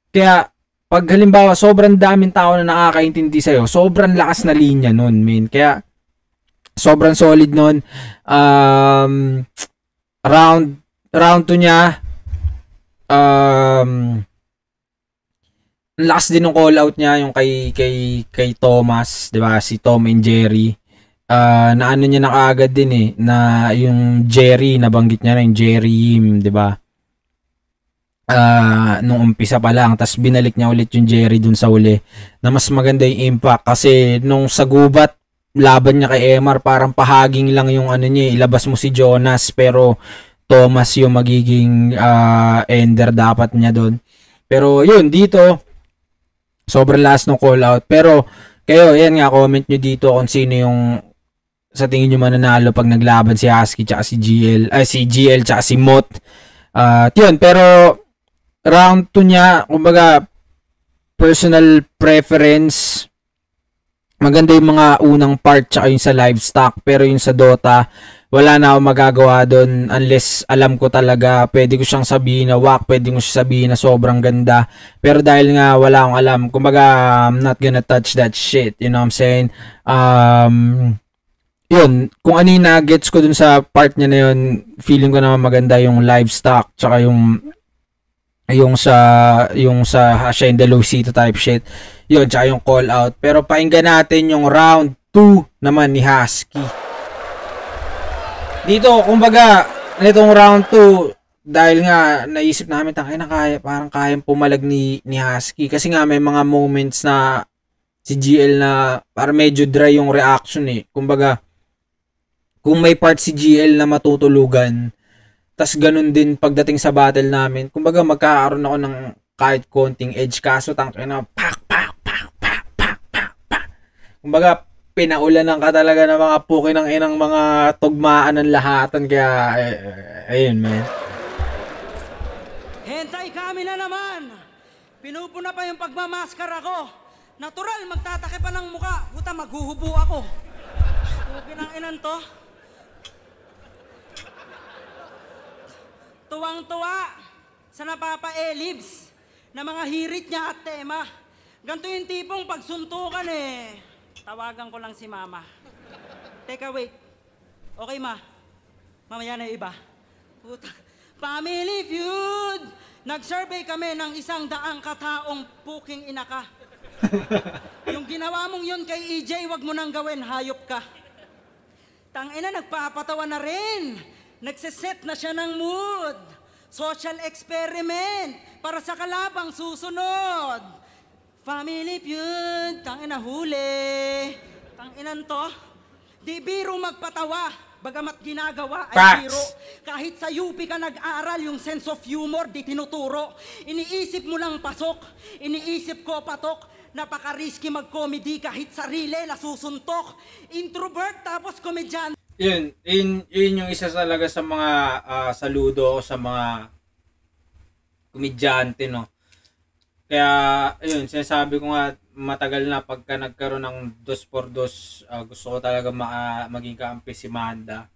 Kaya, pag halimbawa, sobrang daming tao na nakakaintindi sa'yo, sobrang lakas na linya nun, man. Kaya, sobrang solid nun. Round 2 niya, ang lakas din ng call out niya, yung kay Thomas, 'di ba? Si Tom and Jerry. Na ano niya na kaagad din eh, na yung Jerry, nabanggit niya na yung Jerry Yim, 'di ba? Nung umpisa pa lang, tas binalik niya ulit yung Jerry dun sa uli, na mas maganda yung impact kasi nung sa gubat laban niya kay MR, parang pahaging lang yung ano niya, ilabas mo si Jonas pero Thomas yung magiging ender dapat niya doon. Pero yun, dito sobrang last ng call out. Pero kayo, yan nga, comment nyo dito kung sino yung sa tingin nyo mananalo pag naglaban si Husky tsaka si GL tsaka si Mot. Yun, pero round 2 niya, kumbaga personal preference, maganda yung mga unang part tsaka yung sa livestock, pero yung sa Dota wala na akong magagawa doon unless alam ko talaga, pwede ko siyang sabihin na wak, pwede ko siya sabihin na sobrang ganda, pero dahil nga wala akong alam, kumbaga I'm not gonna touch that shit, you know what I'm saying? Yun, kung ano yung nuggets ko dun sa part niya na yun, feeling ko naman maganda yung livestock tsaka yung sa Hacienda Luisito type shit. Yun, tsaka yung call out. Pero pakinggan natin yung round 2 naman ni Husky. Dito, kumbaga, nitong round 2, dahil nga naisip namin, parang kayang pumalag ni Husky. Kasi nga may mga moments na si GL na parang medyo dry yung reaction eh. Kumbaga, kung may part si GL na matutulugan, tas ganun din pagdating sa battle namin, kumbaga magkakaroon ako ng kahit konting edge, kaso tangkina pak. Kumbaga pinaulanan ka talaga ng mga puki ng inang mga tugmaan ng lahatan, kaya ayun, man. Hentay kami na naman. Pinupuna pa yung pagmamaskara ko. Natural, magtatake pa ng muka. Puta, maghuhubo ako. Puki ng inan to. Tuwang-tuwa sa napapa-elibs na mga hirit niya at tema. Ganito yung tipong pagsuntukan eh. Tawagan ko lang si Mama. Teka, wait. Okay, Ma. Mamaya na yung iba. Puta. Family Feud! Nag-survey kami ng 100 kataong puking ina ka. Yung ginawa mong yun kay EJ, wag mo nang gawin, hayop ka. Tangina, nagpapatawa na rin. Nagsiset na siya ng mood. Social experiment para sa kalabang susunod. Family Feud, tangina huli. Tanginan to. Di biro magpatawa, bagamat ginagawa ay Facts. biro. Kahit sa UP ka nag-aral, yung sense of humor di tinuturo. Iniisip mo lang pasok, iniisip ko patok. Napaka-risky mag-comedy kahit sarili nasusuntok. Introvert tapos komedyan. Yun yung isa talaga sa mga saludo sa mga komedyante, no. Kaya ayun, sinasabi ko nga matagal na pagka nagkaroon ng 2x2, gusto ko talaga maging kaampi si Manda.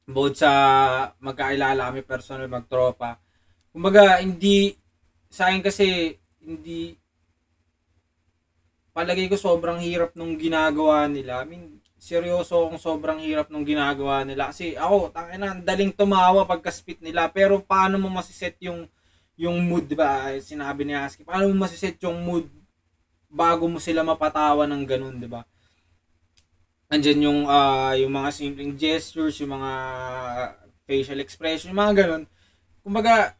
Bukod sa magkailala kami personal, magtropa. Kumbaga hindi sa akin kasi hindi palagay ko sobrang hirap nung ginagawa nila. I mean, seryoso akong sobrang hirap nung ginagawa nila. Kasi ako, tangina, daling tumawa pagka-spit nila. Pero paano mo masiset yung mood, di ba? Sinabi ni Husky, paano mo masiset yung mood bago mo sila mapatawa ng ganun, di ba? Andyan yung mga simpleng gestures, yung mga facial expression, yung mga ganun. Kumbaga,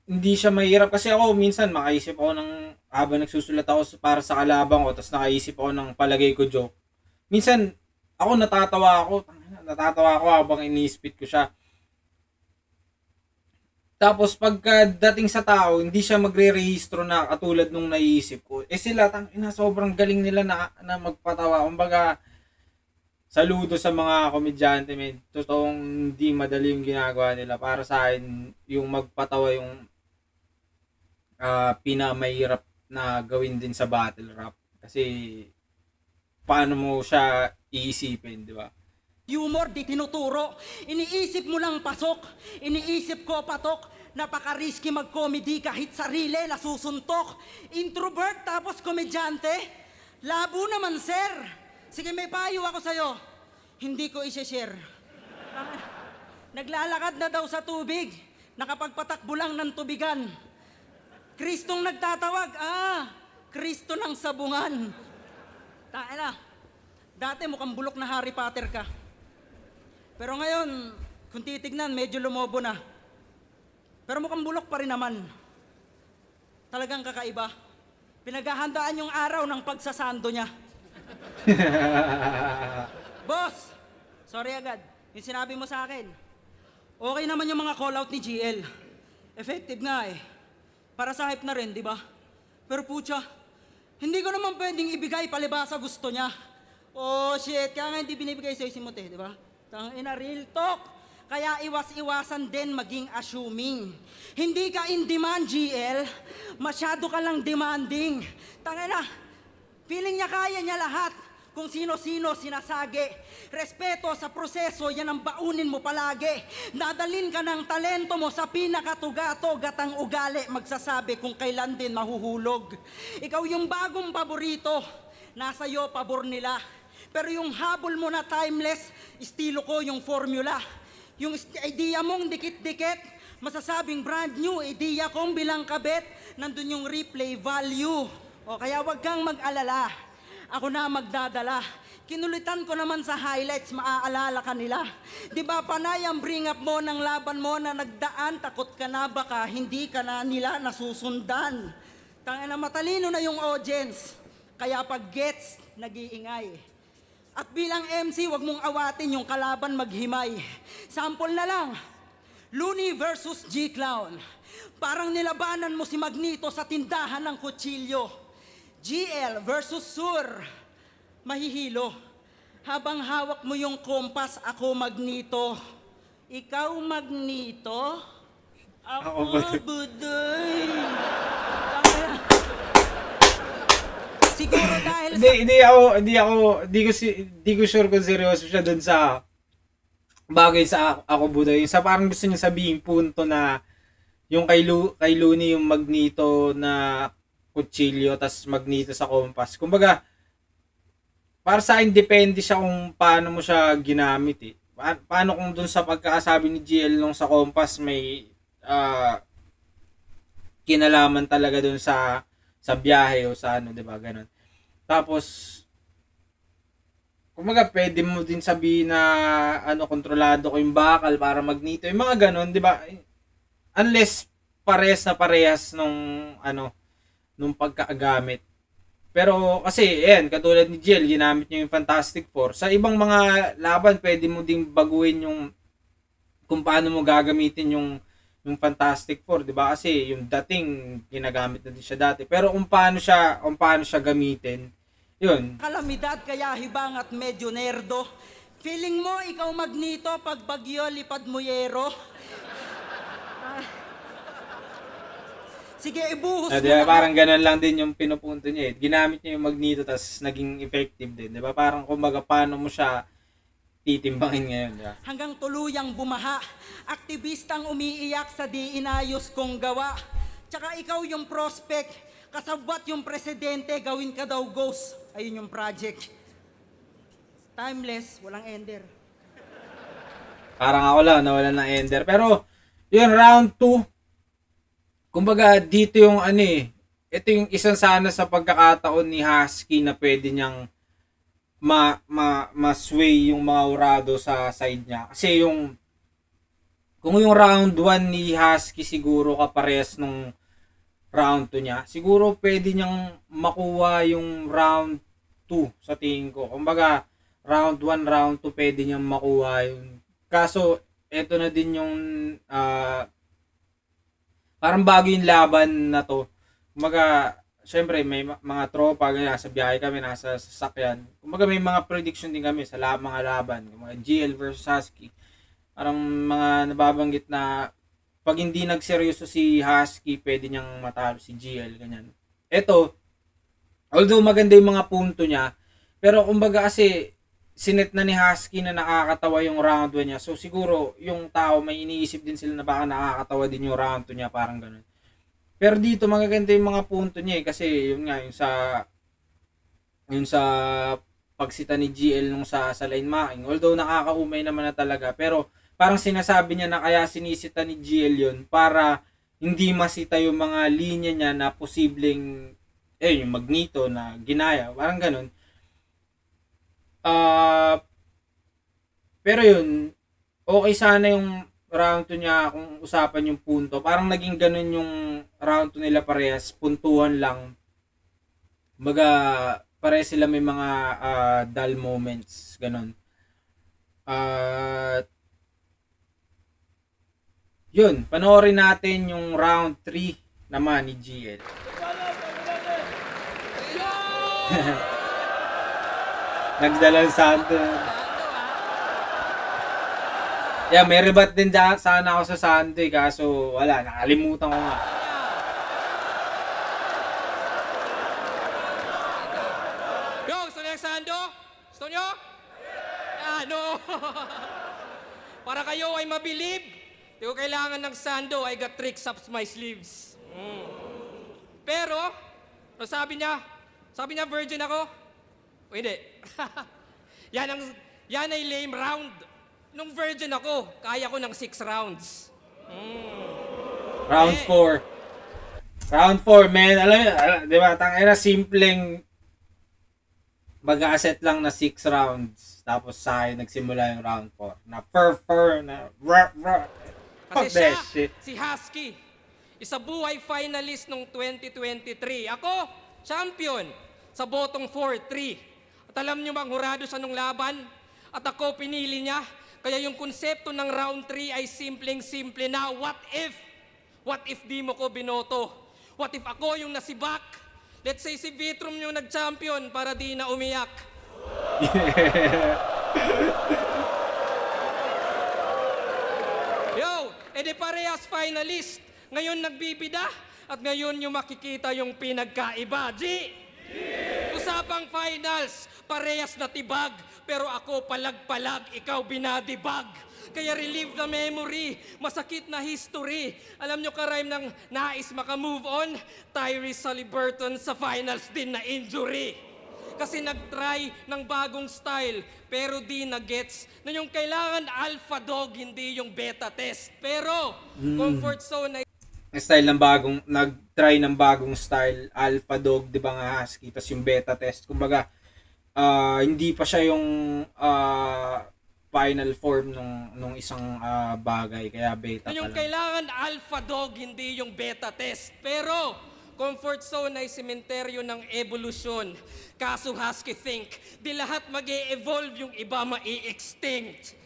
hindi siya mahirap kasi ako minsan makaisip ako ng habang nagsusulat ako para sa kalabang ko, tapos nakaisip ako ng palagay ko joke. Minsan ako natatawa ako habang inispit ko siya. Tapos pagka dating sa tao, hindi siya magre-rehistro na katulad nung naiisip ko. Sila sobrang galing nila na magpatawa. Kumbaga, saludo sa mga komedyante, men. Totoong hindi madali yung ginagawa nila. Para sa akin, yung magpatawa yung pinamahirap na gawin din sa battle rap. Kasi paano mo siya iisipin, di ba? Humor di tinuturo, iniisip mo lang pasok, iniisip ko patok, napaka-risky mag-comedy kahit sarili nasusuntok. Introvert tapos komedyante, labo naman sir. Sige, may payo ako sa'yo, hindi ko i-share. Naglalakad na daw sa tubig, nakapagpatakbo lang ng tubigan. Kristong nagtatawag, Kristo ng sabungan. Taena, dati mukhang bulok na Harry Potter ka. Pero ngayon, kung titignan, medyo lumobo na. Pero mukhang bulok pa rin naman. Talagang kakaiba. Pinaghahandaan yung araw ng pagsasando niya. Boss, sorry agad. Yung sinabi mo sa akin, okay naman yung mga call-out ni GL. Effective nga eh. Para sa hype na rin, di ba? Pero putya, hindi ko naman pwedeng ibigay palibasa gusto niya. Oh shit, kaya nga hindi binibigay sa'yo si Mote, di ba? Tangina, real talk. Kaya iwas-iwasan din maging assuming. Hindi ka in demand, GL. Masyado ka lang demanding. Tangina, feeling niya kaya niya lahat. Kung sino-sino sinasagi. Respeto sa proseso, yan ang baunin mo palagi. Dadalin ka ng talento mo sa pinakatugatog at ang ugali magsasabi kung kailan din mahuhulog. Ikaw yung bagong paborito, nasa iyo pabor nila. Pero yung habol mo na timeless, estilo ko yung formula. Yung idea mong dikit-dikit, masasabing brand new, idea kong bilang kabit, nandun yung replay value. O kaya wag kang mag-alala. Ako na magdadala. Kinulitan ko naman sa highlights, maaalala ka nila. Di ba panay ang bring up mo ng laban mo na nagdaan, takot ka na baka hindi ka na nila nasusundan. Tangina, matalino na yung audience, kaya pag gets, nag-iingay. At bilang MC, wag mong awatin yung kalaban maghimay. Sample na lang, Looney versus G-Clown. Parang nilabanan mo si Magneto sa tindahan ng kutsilyo. GL versus Sur, mahihilo. Habang hawak mo yung kompas, ako Magneto. Ikaw Magneto, ako Budoy. Siguro dahil hindi ko sure kung seryoso siya dun sa bagay sa ako Budoy. Sa parang gusto niya sabihin punto na yung kay Looney yung Magneto na kutsilyo, tas Magneto sa kompas. Kumbaga, para sa akin, depende siya kung paano mo siya ginamit eh. Paano kung dun sa pagkakasabi ni GL nung sa kompas may kinalaman talaga dun sa biyahe o sa ano, diba, ganun. Tapos, kumbaga, pwede mo din sabihin na kontrolado ko yung bakal para Magneto. Yung mga ganun, diba? Unless parehas nung pagkagamit. Pero kasi, katulad ni Jill, ginamit niya yung Fantastic Four. Sa ibang mga laban, pwede mo ding baguhin yung kung paano mo gagamitin yung Fantastic Four, 'di ba? Kasi yung dating ginagamit na din siya dati. Pero kung paano siya gamitin, yun. Kalamidad kaya hibang at medyo nerdo. Feeling mo ikaw Magneto pag bagyo lipad mo yero. Sige, ibuhos mo na. Parang ganun lang din yung pinupunto niya eh. Ginamit niya yung Magneto tas naging effective din. Diba? Parang kumbaga paano mo siya titimbangin ngayon. Diba? Hanggang tuluyang bumaha. Aktivistang umiiyak sa di inayos kong gawa. Tsaka ikaw yung prospect. Kasabwat yung presidente, gawin ka daw ghost. Ayun yung project. Timeless, walang ender. Parang ako lang, nawala ng ender. Pero, yun, round 2. Kumbaga, dito yung ano eh. Ito yung isang sana sa pagkakataon ni Husky na pwede niyang ma-sway yung mga urado sa side niya. Kasi kung yung round 1 ni Husky siguro kapares nung round 2 niya, siguro pwede niyang makuha yung round 2 sa tingin ko. Kumbaga, round 1, round 2 pwede niyang makuha yun. Kaso, eto na din yung parang bago yung laban na to. Kumbaga, syempre may mga tropa, nasa biyahe kami, nasa sasakyan. Kumbaga may mga prediction din kami sa mga laban. Kumbaga GL versus Husky. Parang mga nababanggit na pag hindi nagseryoso si Husky, pwede niyang matalo si GL, ganyan. Ito, although maganda yung mga punto niya, pero kumbaga kasi sinet na ni Husky na nakakatawa yung round 1 niya. So siguro yung tao may iniisip din sila na baka nakakatawa din yung round 2 niya, parang ganun. Pero dito magaganda yung mga punto niya eh, kasi yun nga yung sa pagsita ni GL nung sa line making. Although nakakaumay naman na talaga, pero parang sinasabi niya na kaya sinisita ni GL yun para hindi masita yung mga linya niya na posibleng yung Magneto na ginaya, parang ganun. Pero yun, okay sana yung round 2 niya kung usapan yung punto. Parang naging ganun yung round 2 nila parehas, puntuhan lang. Baga, parehas sila may mga dull moments, ganun. Yun, panoorin natin yung round 3 naman ni GL. Nagdalang Santo. Yeah, may rebat din sana ako sa Sunday, kaso wala, nakalimutan ko nga. Yo, gusto niyo yung Sando? Gusto niyo? No. Para kayo ay mabilib, di ko kailangan ng Sando, I got tricks up my sleeves. Pero, sabi niya virgin ako? O hindi. Yan ay lame round. Nung virgin ako, kaya ko ng 6 rounds. Round 4. Round 4, man. Alam mo, di ba, tangina simpleng mag-asset lang na 6 rounds. Tapos sa akin, nagsimula yung round 4. Na na Kasi si Husky, isa buhay finalist nung 2023. Ako, champion sa botong 4-3. At alam nyo bang hurado siya nung laban? At ako pinili niya. Kaya yung konsepto ng round 3 ay simpleng-simple na, what if? What if di mo ko binoto? What if ako yung nasibak? Let's say si Vitrum yung nag-champion para di na umiyak. Yo, edi parehas finalist. Ngayon nagbibida at ngayon yung makikita yung pinagkaiba. Usapang finals, parehas na tibag. Pero ako palag-palag, ikaw binadibag. Kaya relieve the memory, masakit na history. Alam nyo ka-rhyme ng nais maka-move on? Tyrese Haliburton sa finals din na injury. Kasi nag-try ng bagong style, pero di na-gets na yung kailangan alpha dog, hindi yung beta test. Pero, comfort zone ay style ng bagong, nag-try ng bagong style, alpha dog, di ba nga Husky, tas yung beta test. Kumbaga, hindi pa siya yung final form nung isang bagay, kaya beta pa yung lang. kailangan alpha dog, hindi yung beta test. Pero, comfort zone ay sementeryo ng evolution. Kaso Husky think, di lahat mag-e-evolve, yung iba ma-e-extinct.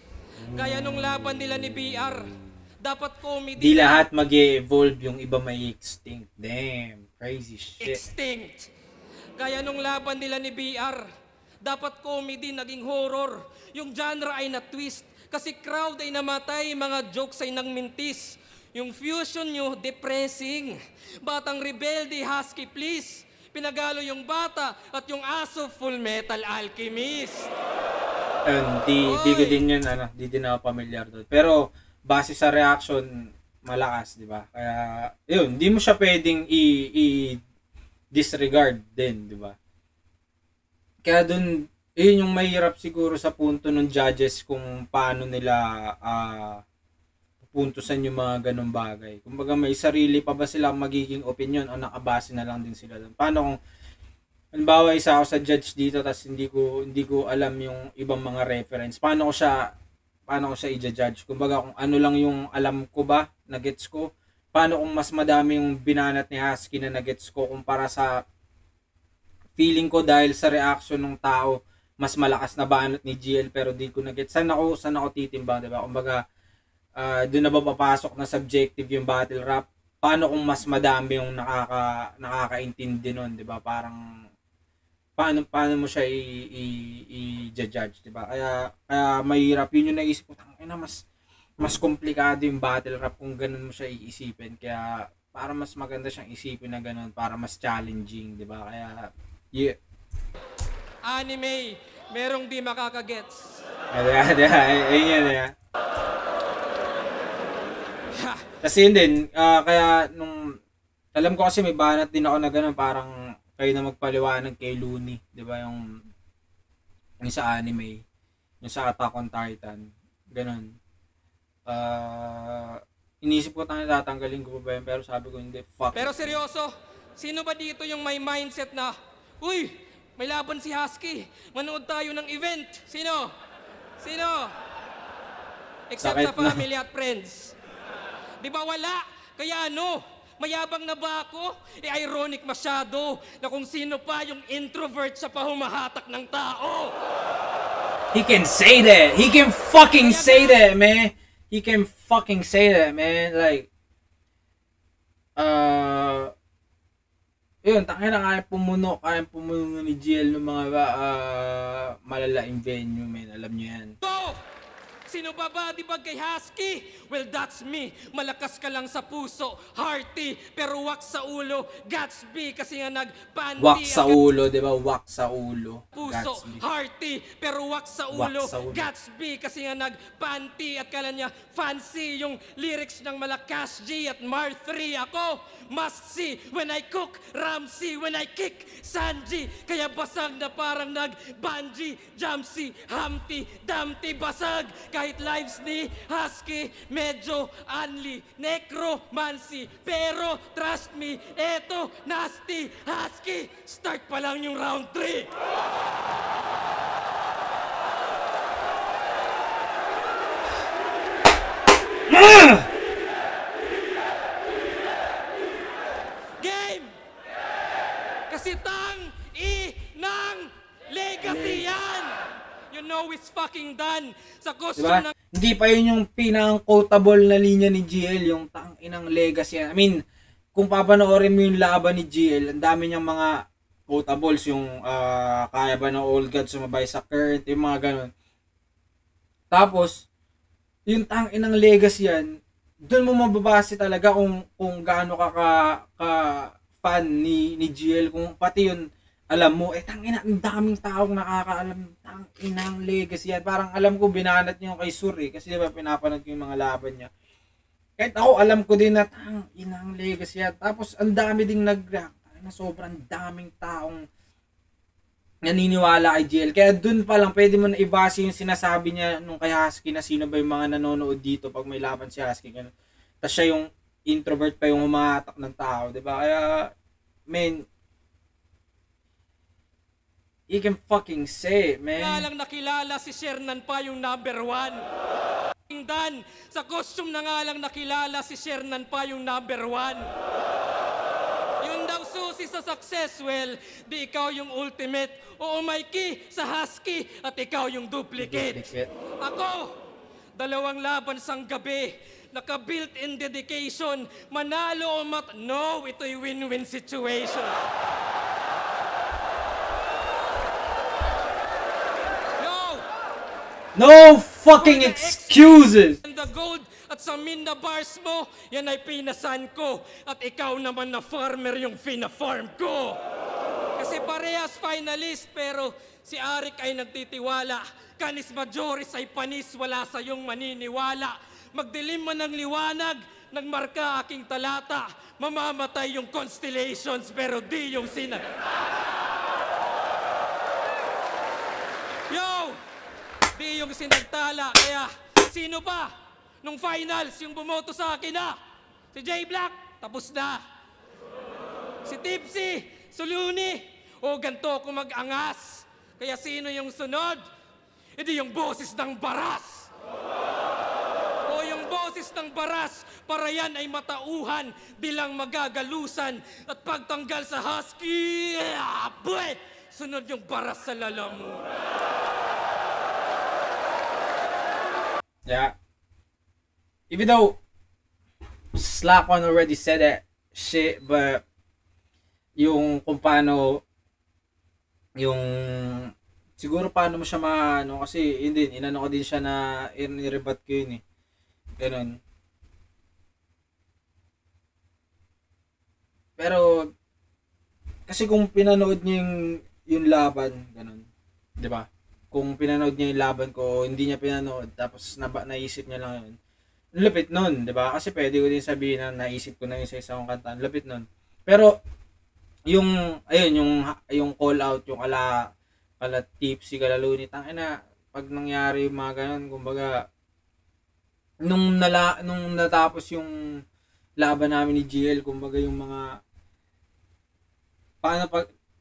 Kaya nung laban nila ni BR, dapat comedy. Di lahat mag-e-evolve, yung iba may-extinct. Damn, crazy shit. Extinct. Kaya nung laban nila ni BR, dapat comedy naging horror. Yung genre ay na-twist. Kasi crowd ay namatay, mga jokes ay nang mintis. Yung fusion nyo, depressing. Batang rebelde, Husky please. Pinagalo yung bata at yung aso, Full Metal Alchemist. Di ko din yun, di din ako familiar doon. Pero, base sa reaction, malakas, di ba? Kaya, yun, di mo siya pwedeng disregard din, di ba? Kaya dun, yun yung mahirap siguro sa punto ng judges kung paano nila pupuntusan yung mga ganong bagay. Kumbaga may sarili pa ba sila magiging opinion o nakabase na lang din sila doon. Paano kung halimbawa isa ako sa judge dito tapos hindi ko alam yung ibang mga reference. Paano ko siya i-judge? Kumbaga kung ano lang yung alam ko ba, na gets ko. Paano kung mas madami yung binanat ni Husky na nagets ko kumpara sa feeling ko dahil sa reaction ng tao, mas malakas na banat ni GL pero di ko nagets. Saan ako titimbang, diba? Kumbaga, doon na ba papasok na subjective yung battle rap? Paano kung mas madami yung nakakaintindi nun, diba? Parang, paano mo siya i-judge, diba? Kaya mahirap. Yun yung naisip ko, tangina, mas komplikado yung battle rap kung ganun mo siya iisipin. Kaya para mas maganda siyang isipin na ganun, para mas challenging, di ba? Kaya, yeah. Anime, merong di makakagets. Ayun. Kasi yun din, kaya nung, alam ko kasi may banat din ako na ganun, parang kayo na magpaliwanag kay Looney, di ba? Yung sa anime, yung sa Attack on Titan, ganun. Inisip ko tayo tatanggalin ko ba yun, pero sabi ko hindi, fuck. Pero seryoso, sino ba dito yung may mindset na, uy, may laban si Husky, manood tayo ng event? Sino? Except Sakit sa family at friends. Di ba wala? Kaya ano, mayabang na ba ako? Ironic masyado na kung sino pa yung introvert sa pahumahatak ng tao. He can say that. He can fucking say that, man. He can fucking say that, man. Like, yun, tangina kaya pumuno ni GL ng mga malalaking venue, man. Alam niyo yan. Sino ba di ba kay Husky? Well, that's me. Malakas ka lang sa puso, hearty, pero wak sa ulo. Gatsby kasi nga nagpanty. Wak sa ulo, di ba? Wak sa ulo. Puso, Gatsby. hearty, pero wak sa ulo. Gatsby kasi nga nagpanty at kala niya fancy yung lyrics ng Malakas G at Mar 3. Ako, must see when I cook, Ramsey when I kick, Sanji. Kaya basag na parang nag-bungee, Jamsey, Humpty, Dumpty, basag. Kahit lives ni Husky, medyo unli, necromancy. Pero trust me, eto, nasty, Husky. Start pa lang yung round 3. Game! Kasi tang-i-nang legacy yan! You know it's fucking done. Sa costume Diba? ng... Hindi pa yun yung pinang-quotable na linya ni GL, yung tang-inang legacy. I mean, kung papanoorin mo yung laban ni GL, ang dami niyang mga quotables, yung kaya ba ng old god sumabay sa current, yung mga ganun. Tapos, yung tang-inang legacy yan, doon mo mababase talaga kung gaano ka fan ni GL, kung pati yun, alam mo, tangina, ang daming taong nakakaalam, tanginang legacy yan. Parang alam ko, binanat niyo kay Sur kasi diba pinapanood ko yung mga laban niya. Kahit ako, alam ko din na tanginang legacy yan. Tapos, ang dami ding nag-react. Na sobrang daming taong naniniwala kay GL. Kaya dun pa lang, pwede mo na ibase yung sinasabi niya nung kay Husky na sino ba yung mga nanonood dito pag may laban si Husky. Tapos siya yung introvert pa yung humahatak ng tao, diba? Kaya, man, he can fucking say it, man. Nga lang nakilala si Shernan pa yung number 1. Dan, sa costume na nga lang nakilala si Shernan pa yung number 1. Yun daw susi sa success, well, di ikaw yung ultimate. Oo, Mikey, sa Husky, at ikaw yung duplicate. Ako, 2 laban sang gabi, naka-built-in dedication, manalo o no, ito'y win-win situation. No fucking excuses! The gold at sa minda bars mo, yan ay pinasan ko. At ikaw naman na farmer yung fina-farm ko. Kasi parehas finalist, pero si Arik ay nagtitiwala. Canis Majoris ay panis, wala sa iyong maniniwala. Magdilim man ng liwanag, Nang marka aking talata, mamamatay yung constellations pero di yung Yo! Di yung sinagtala, kaya sino pa? Nung finals, yung bumoto sa akin na. Si J Black, tapos na. Si Tipsy, Suluni, o ganto ko mag-angas. Kaya sino yung sunod? Hindi yung boses ng baras. O yung boses ng baras, para yan ay matauhan, bilang magagalusan. At pagtanggal sa husky, boy, sunod yung baras sa lalamunan. Yeah. Even though Slack One already said that shit, but yung kung paano yung siguro paano mo siya maano kasi yun din inano ko din siya na i-rebut ko yun eh. Ganun. Pero kasi kung pinanood niyo yung laban, ganun, 'di ba? Kung pinanood niya yung laban ko, hindi niya pinanood, tapos naisip niya lang yun. Lupit nun, di ba? Kasi pwede ko din sabihin na naisip ko na yun sa isang kanta. Lupit nun. Pero, yung call out, yung kala Tipsy, kala Looney, tangina, pag nangyari yung mga ganun, kumbaga, nung natapos yung laban namin ni GL, kumbaga yung mga,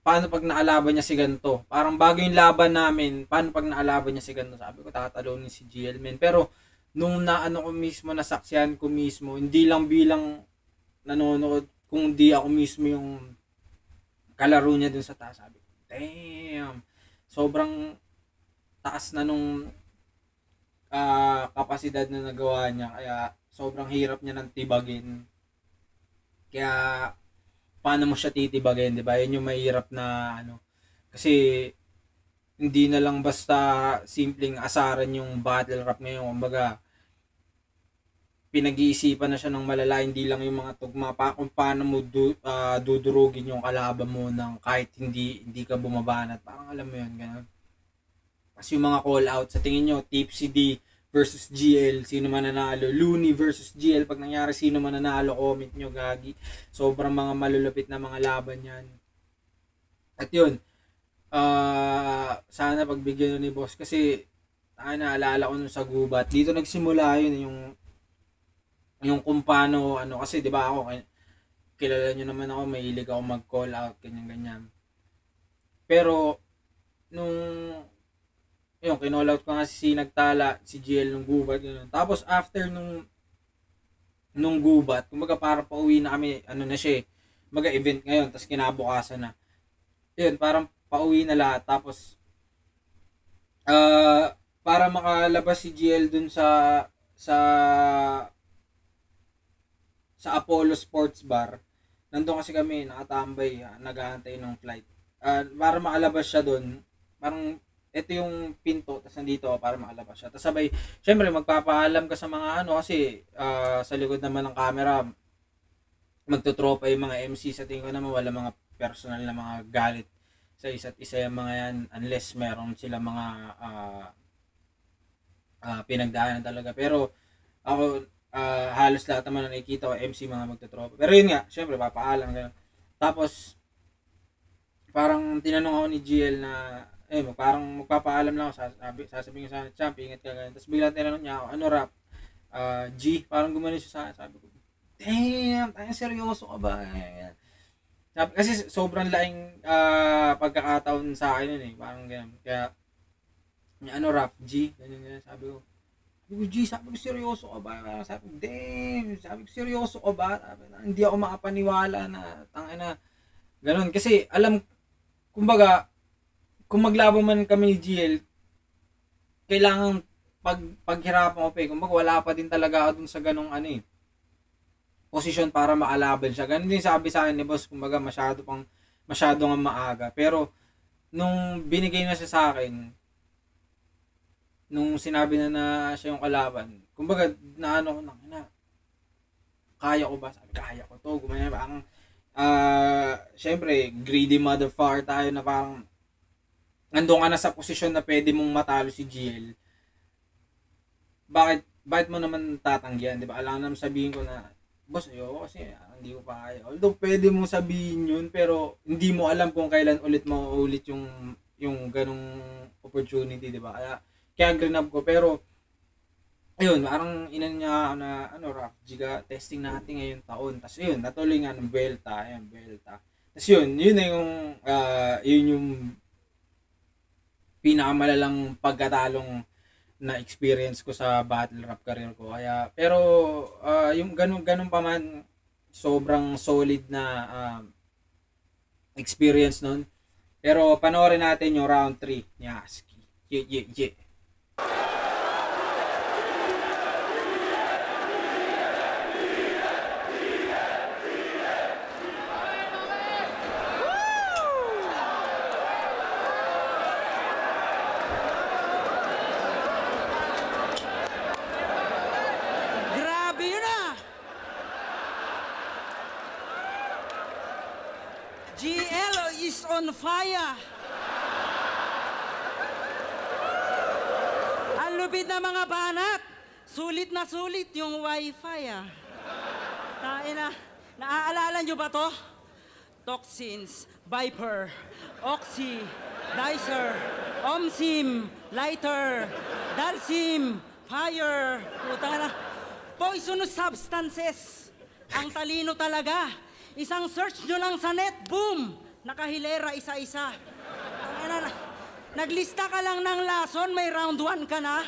paano pag naalaban niya si ganto? Parang bago yung laban namin, paano pag naalaban niya si ganto? Sabi ko, tatalonin si GL, men. Pero, nung naano ko mismo, nasaksihan ko mismo, hindi lang bilang nanonood, kung di ako mismo yung kalaro niya dun sa taas. Sabi ko, damn! Sobrang taas na nung kapasidad na nagawa niya. Kaya, sobrang hirap niya nang tibagin. Kaya, paano mo siya titibagin, di ba? Yun yung mahirap na ano. Kasi hindi na lang basta simpleng asaran yung battle rap ngayon. Kumbaga, pinag-iisipan na siya ng malala, hindi lang yung mga tugma pa kung paano mo dudurugin yung kalaban mo ng kahit hindi ka bumabanat. Parang alam mo yun, ganun. Kasi yung mga call out, sa tingin nyo, Tipsy D versus GL, sino man nanalo? Looney versus GL, pag nangyari sino man nanalo, comment nyo, gagi. Sobrang mga malulupit na mga laban yan. At yun, sana pagbigyan ni boss kasi naalala ko nung sa gubat, dito nagsimula yun yung kung paano, ano, kasi di ba ako, kilala nyo naman ako, mahilig ako mag-call out, ganyan. Pero, yung kinall out ko nga si Nagtala, si GL nung gubat, yun. Tapos after nung gubat, kumbaga para pauwi na kami, ano na siya, mag-event ngayon, tapos kinabukasan na. Yun, parang pauwi na lahat. Tapos, para makalabas si GL dun sa Apollo Sports Bar, nandun kasi kami, nakatambay, nag-aantay ng flight. Para makalabas siya dun, parang, ito yung pinto, tapos nandito para makalabas siya. Tapos sabay, syempre magpapaalam ka sa mga ano kasi sa likod naman ng camera magtutropa yung mga MC. Sa tingin ko naman wala mga personal na mga galit sa isa't isa yung mga yan unless meron sila mga pinagdaanan talaga. Pero ako halos lahat naman na nakikita ko MC mga magtutropa. Pero yun nga, syempre papaalam ka. Tapos parang tinanong ako ni GL na parang magpapaalam lang ako, sasabihin ko sa champ, ingat ka ganyan. Tapos bigla tinanong niya ako, ano rap? G, parang gumano siya sa akin. Sabi ko, damn, tayong seryoso ka ba? Sabi, kasi sobrang laing pagkakataon sa akin yun eh, parang ganyan. Kaya, ano rap? G, ganyan. Sabi ko, G, sabi ko, seryoso ka ba? Sabi ko, damn, sabi ko, seryoso ka ba? Sabi, hindi ako makapaniwala na, tangina, ganun. Kasi, kumbaga, kung maglaban man kami ni GL, kailangan paghirapan ko pa eh. Kumbaga wala pa din talaga ako dun sa ganong posisyon para maalaban siya. Ganun din sabi sa akin ni boss, kumbaga masyado nga maaga. Pero nung binigay na siya sa akin, nung sinabi na siya yung kalaban, kumbaga naano ko na, kaya ko ba? Sabi, kaya ko to. Gumaya ang syempre greedy motherfucker tayo na parang nandun ka na sa posisyon na pwede mong matalo si GL, bakit mo naman tatanggihan, di ba? Alam naman sabihin ko na boss, ayoko kasi hindi ko pa kaya. Although pwede mo sabihin yun, pero hindi mo alam kung kailan ulit mauulit yung ganong opportunity, di ba? Kaya grinab ko, pero ayun, parang inan niya na Rap Giga, testing natin ngayong taon. Tapos yun, natuloy nga ng Vuelta, ayan, Vuelta. Tapos yun na yun yung pinakamalalang pagkatalong na experience ko sa battle rap career ko. Kaya pero yung ganun pa man, sobrang solid na experience nun. Pero panoorin natin yung round 3 ni Husky. Yeah. Grabe yun ah! GL is on fire! Ang lupit na mga banat! Sulit na sulit yung wifi ah. Naaalala nyo ba to? Toxins, Viper, Oxy, Dicer, Omsim, Lighter, Dalsim, Fire, puta na. Poisonous substances. Ang talino talaga. Isang search nyo lang sa net, boom! Nakahilera isa-isa. Naglista ka lang ng lason, may round 1 ka na.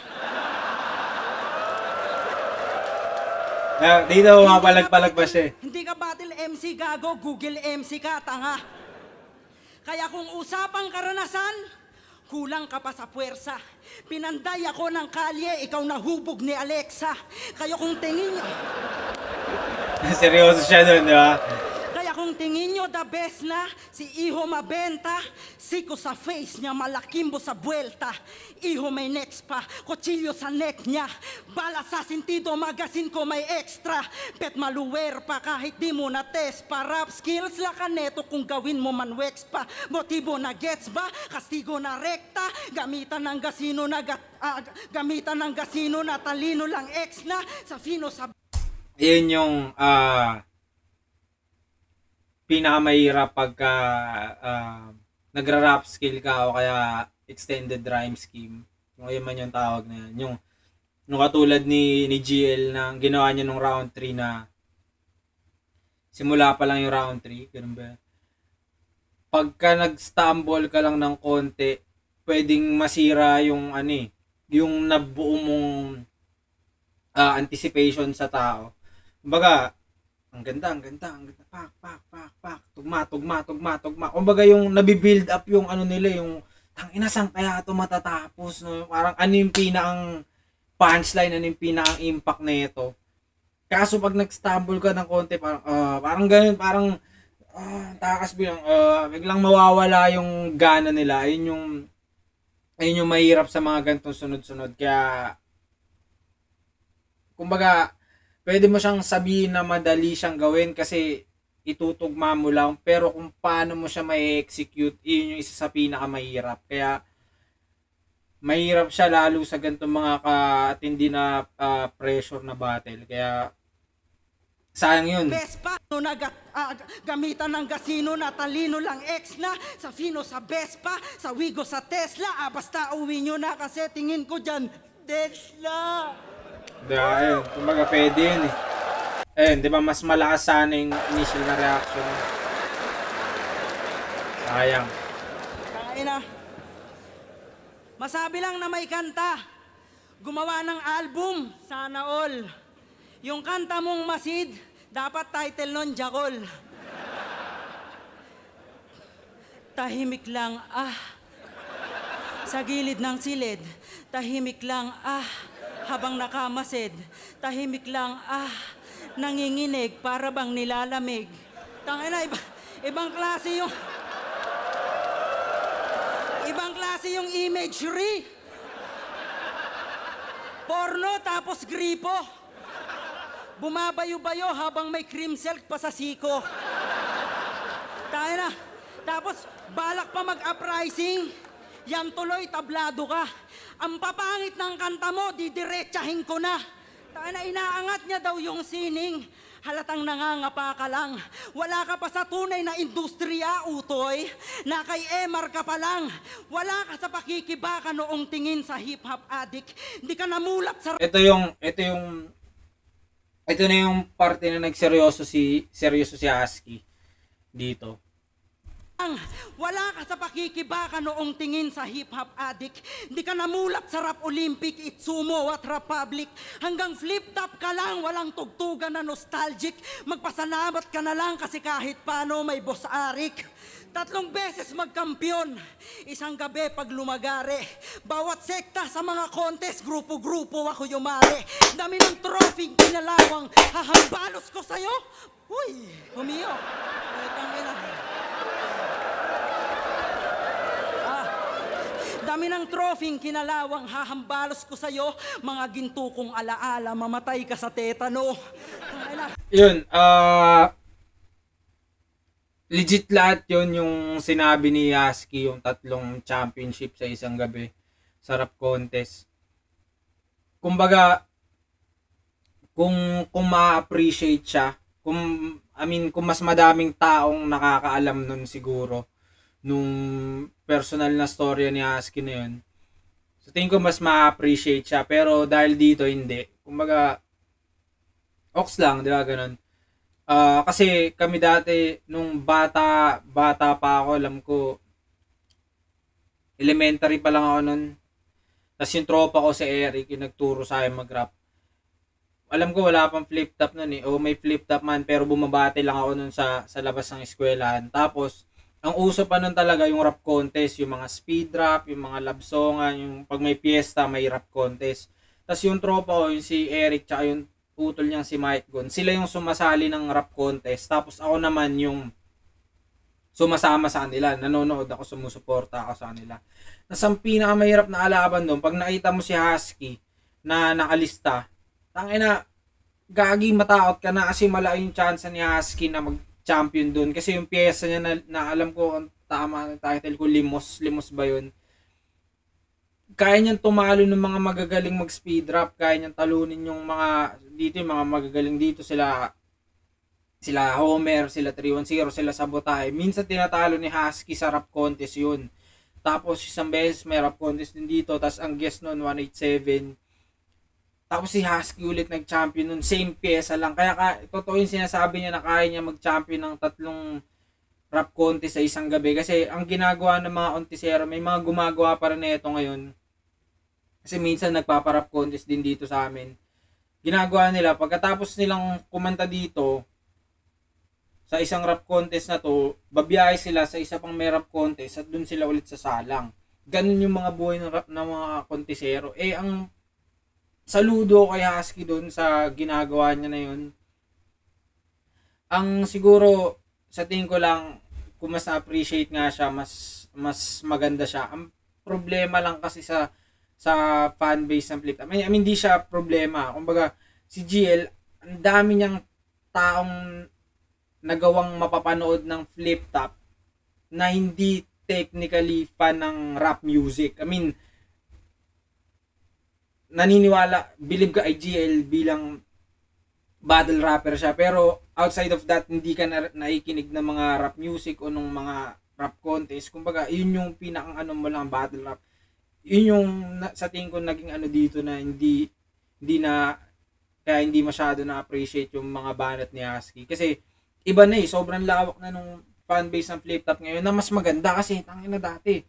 Dito mapalag-palag pa siya. Hindi ka battle MC gago, Google MC ka, tanga. Kaya kung usapang karanasan, kulang ka pa sa puwersa. Pinanday ako ng kalye, ikaw nahubog ni Alexa. Kaya kung tingin nyo... Seryoso siya dun, di ba? Kaya kung tingin nyo the best na, si Iho mabenta, siko sa face niya, malakimbo sa buwelta. Iho may next pa, kutsilyo sa neck niya. Bala sa sentido, magasin ko may extra. Bet maluwer pa kahit di mo na test pa. Rap skills la kaneto kung gawin mo man wax pa. Motibo na gets ba? Kastigo na rekta. Gamitan ng gasino na talino lang ex na. Sa fino sa... Yun yung pinakamahirap pagka nagra-rap skill ka o kaya extended rhyme scheme. Yung ayun man yung tawag na yan. Yung katulad ni GL na ginawa niya nung round 3 na simula pa lang yung round 3. Ganun ba? Pagka nag-stumble ka lang ng konti, pwedeng masira yung yung nabuo mong anticipation sa tao. Kumbaga, ang ganda, pak, tugma. Kumbaga yung nabibuild up yung nila, yung tangina saan kaya ito matatapos, no? Parang yung pinakang punchline, yung pinakang impact na ito. Kaso pag nag-stumble ka ng konti, parang ganun, takas bilang, biglang mawawala yung gana nila. Ayun yung mahirap sa mga ganitong sunod-sunod. Kaya, kumbaga, pwede mo siyang sabihin na madali siyang gawin kasi itutugma mo lang, pero kung paano mo siya mai-execute, yun yung isa sa pinakamahirap. Kaya mahirap siya lalo sa ganitong mga katindi na pressure na battle. Kaya sayang yun. Vespa, no gamitan ng gasino na talino lang ex na. Sa Fino sa Vespa, sa Wigo sa Tesla. Basta uwi nyo na kasi tingin ko dyan, Tesla. Ayun, kumbaga pwede yun eh. Ayun, di ba mas malakas sana yung initial na reaction. Sayang. Kaina. Masabi lang na may kanta. Gumawa ng album, sana all. Yung kanta mong Masid, dapat title nun, Jakol. Tahimik lang, sa gilid ng silid. Tahimik lang, habang nakamasid. Tahimik lang, nanginginig para bang nilalamig. Tangina, ibang klase yung imagery. Porno tapos gripo. Bumabayo-bayo habang may cream silk pa sa siko. Tangina, tapos balak pa mag-uprising. Yan tuloy, tablado ka. Ang papangit ng kanta mo, didiretsahin ko na. Tangina, inaangat niya daw yung sining. Halatang nangangapa ka lang. Wala ka pa sa tunay na industriya, utoy. Na kay Emar ka pa lang. Wala ka sa pakikibaka noong tingin sa hip-hop addict. Hindi ka namulat sa... Ito na yung parte na seryoso si Husky dito. Wala ka sa pakikibaka noong tingin sa hip-hop addict. Hindi ka namulat sa rap Olympic, Itsumo at Republic. Hanggang flip-top ka lang, walang tugtugan na nostalgic. Magpasalamat ka na lang kasi kahit paano may Boss Arik. 3 beses magkampiyon, isang gabi pag lumagari. Bawat sekta sa mga contest, grupo-grupo ako yumari. Dami ng trophy, kinalawang hahambalos ko sa'yo. Uy, humiyo. Dami ng trophy, kinalawang hahambalos ko sa'yo. Mga ginto kong alaala, mamatay ka sa tetano. Yun, legit lahat yun yung sinabi ni Husky, yung 3 championship sa isang gabi sa rap contest. Kumbaga, kung ma-appreciate siya, kung mas madaming taong nakakaalam nun siguro, nung personal na storya ni Husky na yun, so tingin ko mas ma-appreciate siya. Pero dahil dito, hindi. Kumbaga, ox lang, di ba, ganun. Kasi kami dati, nung bata pa ako, alam ko, elementary pa lang ako nun. Tapos yung tropa ko si Eric, yung nagturo sa akin mag-rap. Alam ko wala pang flip-top nun eh. O may flip-top man, pero bumabati lang ako nun sa labas ng eskwelahan. Tapos, ang uso pa nun talaga yung rap contest, yung mga speed rap, yung mga love songan, yung pag may piyesta, may rap contest. Tapos yung tropa ko, yung si Eric, tsaka yung utol niyang si Mike Gon, sila yung sumasali ng rap contest. Tapos ako naman yung sumasama sa kanila, nanonood ako, sumusuporta ako sa kanila. Tapos ang pinakamahirap na alaban doon, pag nakita mo si Husky na nakalista, tangina, gagi, matakot ka na kasi malaki yung chance ni Husky na mag-champion doon. Kasi yung pyesa niya na alam ko, ang tama ng title ko, Limos ba yun? Kaya niyang tumalo ng mga magagaling mag-speed rap, kaya niyang talunin yung mga magagaling dito, sila Homer, sila 310, sila Sabotay. Minsan tinatalo ni Husky sa rap contest yun. Tapos isang beses may rap contest din dito, tapos ang guest noon 187. Tapos si Husky ulit nag-champion nun, same pyesa lang. Kaya totoo yung sinasabi niya na kaya niya mag-champion ng 3 rap contest sa isang gabi. Kasi ang ginagawa ng mga ontisero, may mga gumagawa pa rin na ito ngayon. Kasi minsan nagpapa-rap contest din dito sa amin. Ginagawa nila, pagkatapos nilang kumanta dito, sa isang rap contest na to, babiyahe sila sa isa pang may rap contest at dun sila ulit sa salang. Ganun yung mga buhay ng rap na mga kontisero. Ang saludo kay Husky dun sa ginagawa niya na yun. Ang siguro, sa tingin ko lang, kung mas na-appreciate nga siya, mas maganda siya. Ang problema lang kasi sa fanbase ng Flip Top. I mean, hindi siya problema. Kumbaga, si GL, ang dami niyang taong nagawang mapapanood ng Flip Top na hindi technically fan ng rap music. I mean, naniniwala, believe ka GL bilang battle rapper siya. Pero outside of that, hindi ka naikinig ng mga rap music o ng mga rap contest. Kumbaga, yun yung pinakang mo lang, battle rap. Yun yung sa tingin ko naging dito na hindi masyado na appreciate yung mga banat ni Husky. Kasi iba na sobrang lawak na nung fanbase ng Flip Top ngayon na mas maganda kasi tangina dati.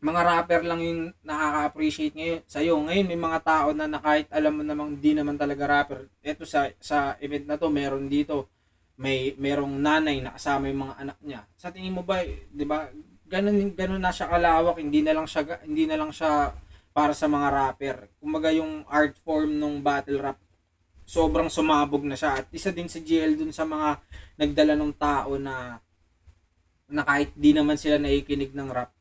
Mga rapper lang yung nakaka-appreciate ngayon sa'yo. Ngayon may mga tao na kahit alam mo namang di naman talaga rapper. Ito sa event na to, meron dito. Merong nanay na kasama yung mga anak niya. Sa tingin mo ba, 'di ba? Ganun na siya kalawak, hindi na lang siya para sa mga rapper. Kumbaga yung art form ng battle rap sobrang sumabog na siya. At isa din si GL dun sa mga nagdala ng tao na kahit di naman sila naikinig ng rap,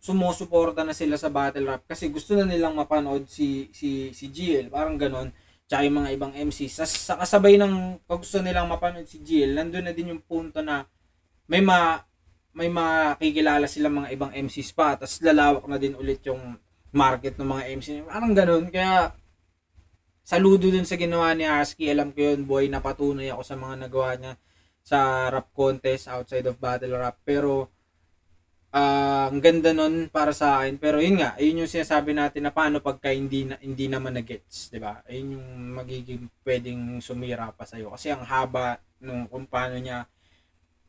sumusuporta na sila sa battle rap kasi gusto na nilang mapanood si GL, parang ganon. Tsaka yung mga ibang MC. Sa kasabay ng pag gusto nilang mapanood si GL, nandun na din yung punto na may makikilala silang mga ibang MCs pa, tapos lalawak na din ulit yung market ng mga MC. Parang ganun. Kaya saludo dun sa ginawa ni Husky. Alam ko yun, boy, napatunay ako sa mga nagawa niya sa rap contest outside of battle rap. Pero ang ganda nun para sa akin. Pero yun nga, ayun yung sinasabi natin na paano pagka hindi naman na-gets, 'di ba? Ayun yung magiging pwedeng sumira pa sa'yo. Kasi ang haba nung kung paano niya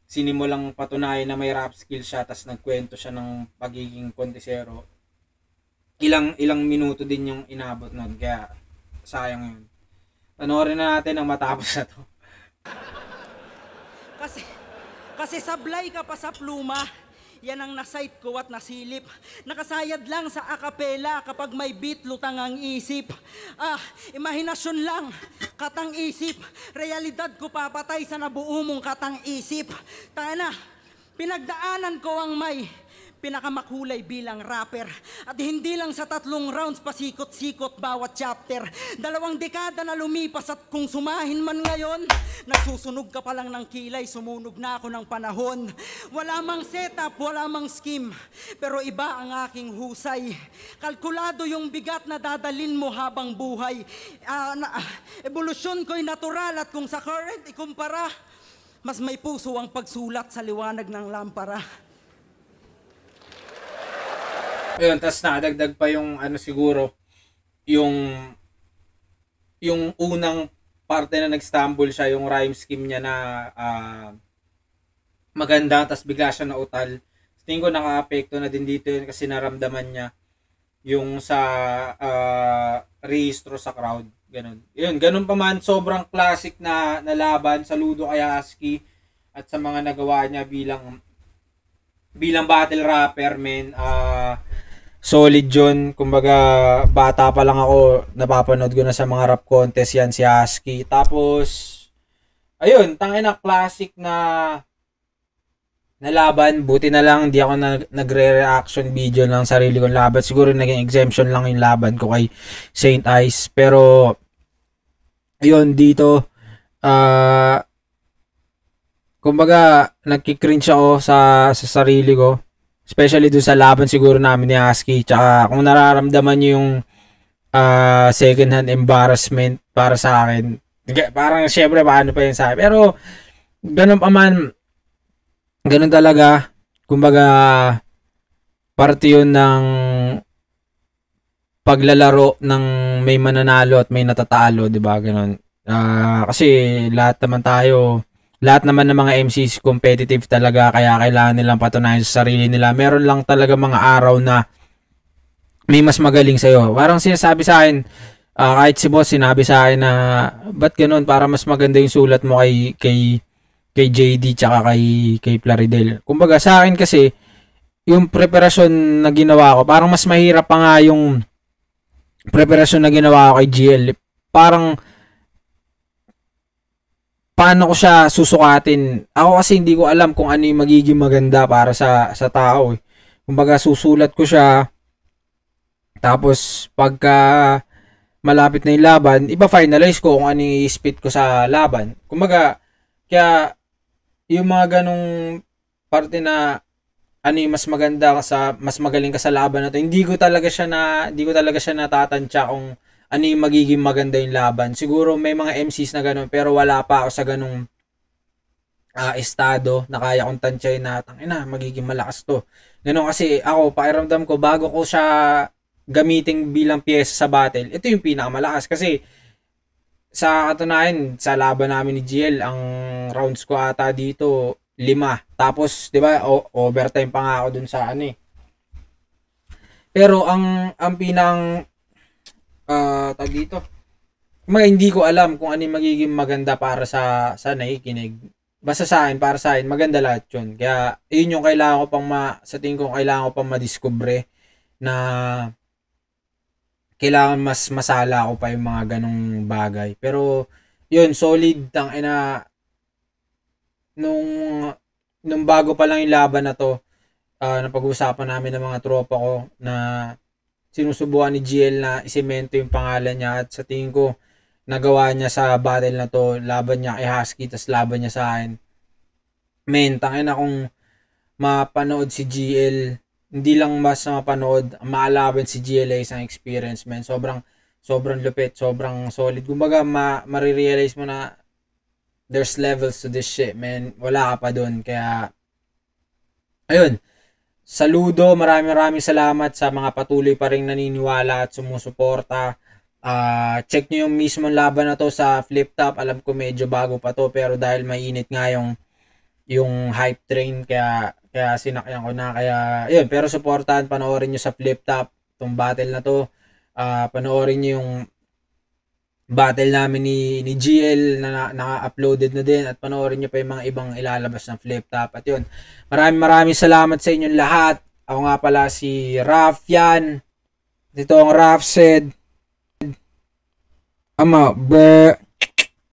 sinimulang patunayan na may rap skill siya, tas nagkwento siya ng pagiging kontesero. Ilang minuto din yung inabot nun. Kaya sayang yun. Panoorin na natin ang matapos na to. Kasi sablay ka pa sa pluma. Yan ang nasight ko at nasilip. Nakasayad lang sa akapela kapag may beat lutang ang isip. Imahinasyon lang, katang isip. Realidad ko papatay sa nabuo mong katang isip. Tayo na, pinagdaanan ko ang may pinakamakulay bilang rapper. At hindi lang sa 3 rounds pasikot-sikot bawat chapter. 2 dekada na lumipas at kung sumahin man ngayon, nagsusunog ka pa lang ng kilay, sumunog na ako ng panahon. Wala mang setup, wala mang scheme, pero iba ang aking husay. Kalkulado yung bigat na dadalin mo habang buhay. Evolusyon ko'y natural at kung sa current ikumpara, mas may puso ang pagsulat sa liwanag ng lampara. Ayun, tas nadagdag pa yung siguro, yung unang parte na nag-stumble siya, yung rhyme scheme niya na maganda, tas bigla siya nautal. Tingin ko naka-apekto na din dito yun kasi naramdaman niya yung sa rehistro sa crowd. Ganun. Yun, ganun pa man, sobrang classic na laban. Saludo kay Husky at sa mga nagawa niya bilang battle rapper, men. Solid yun. Kumbaga, bata pa lang ako, napapanood ko na sa mga rap contest yan si Husky. Tapos, ayun, tangina, classic na laban. Buti na lang, di ako nagre-reaction video ng sarili kong laban. Siguro naging exemption lang yung laban ko kay Saint Ice. Pero, ayun, dito, kumbaga, nagkikringe ako sa sarili ko. Especially doon sa laban siguro namin ni Husky. Tsaka kung nararamdaman nyo yung second hand embarrassment para sa akin. Parang syempre paano pa yun sa akin. Pero ganun pa man, ganun talaga. Kumbaga parte yun ng paglalaro ng may mananalo at may natatalo. Diba? Ganun. Kasi lahat naman ng mga MCs competitive talaga, kaya kailangan nilang patunayan sa sarili nila. Meron lang talaga mga araw na may mas magaling sa'yo. Parang sinasabi sa akin, kahit si boss sinabi sa akin na ba't ganun, para mas maganda yung sulat mo kay JD tsaka kay Plaridel. Kumbaga sa akin kasi, yung preparasyon na ginawa ko, parang mas mahirap pa nga yung preparasyon na ginawa ko kay GL. Parang paano ko siya susukatin? Ako kasi hindi ko alam kung ano yung magiging maganda para sa tao. Kumbaga susulat ko siya. Tapos pagka malapit na yung laban, ipa-finalize ko kung ano yung spit ko sa laban. Kumbaga, kaya yung mga ganong parte na ano yung mas maganda mas magaling ka sa laban na to, hindi ko talaga siya natatantya kung ano yung magiging maganda yung laban. Siguro may mga MCs na ganun, pero wala pa ako sa ganung estado na kaya kong tansyahin na magiging malakas to. Ganun kasi ako, pakiramdam ko, bago ko siya gamitin bilang pyesa sa battle, ito yung pinakamalakas. Kasi sa katunayan, sa laban namin ni GL, ang rounds ko ata dito 5. Tapos, di ba, overtime pa nga ako dun sa Pero ang tag dito, hindi ko alam kung ano yung magiging maganda para sa nakikinig. Basta para sa akin, maganda lahat yun. Kaya, yun yung kailangan ko sa tingin ko kailangan ko pang madiskubre na kailangan mas masala ako pa yung mga ganong bagay. Pero, yun, solid, nung bago pa lang yung laban na to, napag-uusapan namin ng mga tropa ko na sinusubukan ni GL na isemento yung pangalan niya, at sa tingin ko nagawa niya sa battle na to, laban niya kay Husky, tas laban niya sa akin. Men, tangina kung mapanood si GL, hindi lang mas mapanood, maalaban si GL ay isang experience, men. Sobrang sobrang lupit, sobrang solid. Kumbaga, marirealize mo na there's levels to this shit, man. Wala ka pa dun. Kaya, ayun. Saludo, maraming salamat sa mga patuloy pa ring naniniwala at sumusuporta. Check nyo yung mismong laban na to sa Flip Top. Alam ko medyo bago pa to, pero dahil mainit nga yung hype train, kaya sinakyan ko na. Kaya yun, pero supportahan, panoorin nyo sa Flip Top itong battle na to. Panoorin nyo yung battle namin ni GL na naka-uploaded na din, at panoorin nyo pa yung mga ibang ilalabas ng Flip Top. At yun, maraming salamat sa inyong lahat. Ako nga pala si Rafyan. Ito ang Raf said. I'm out, bruh.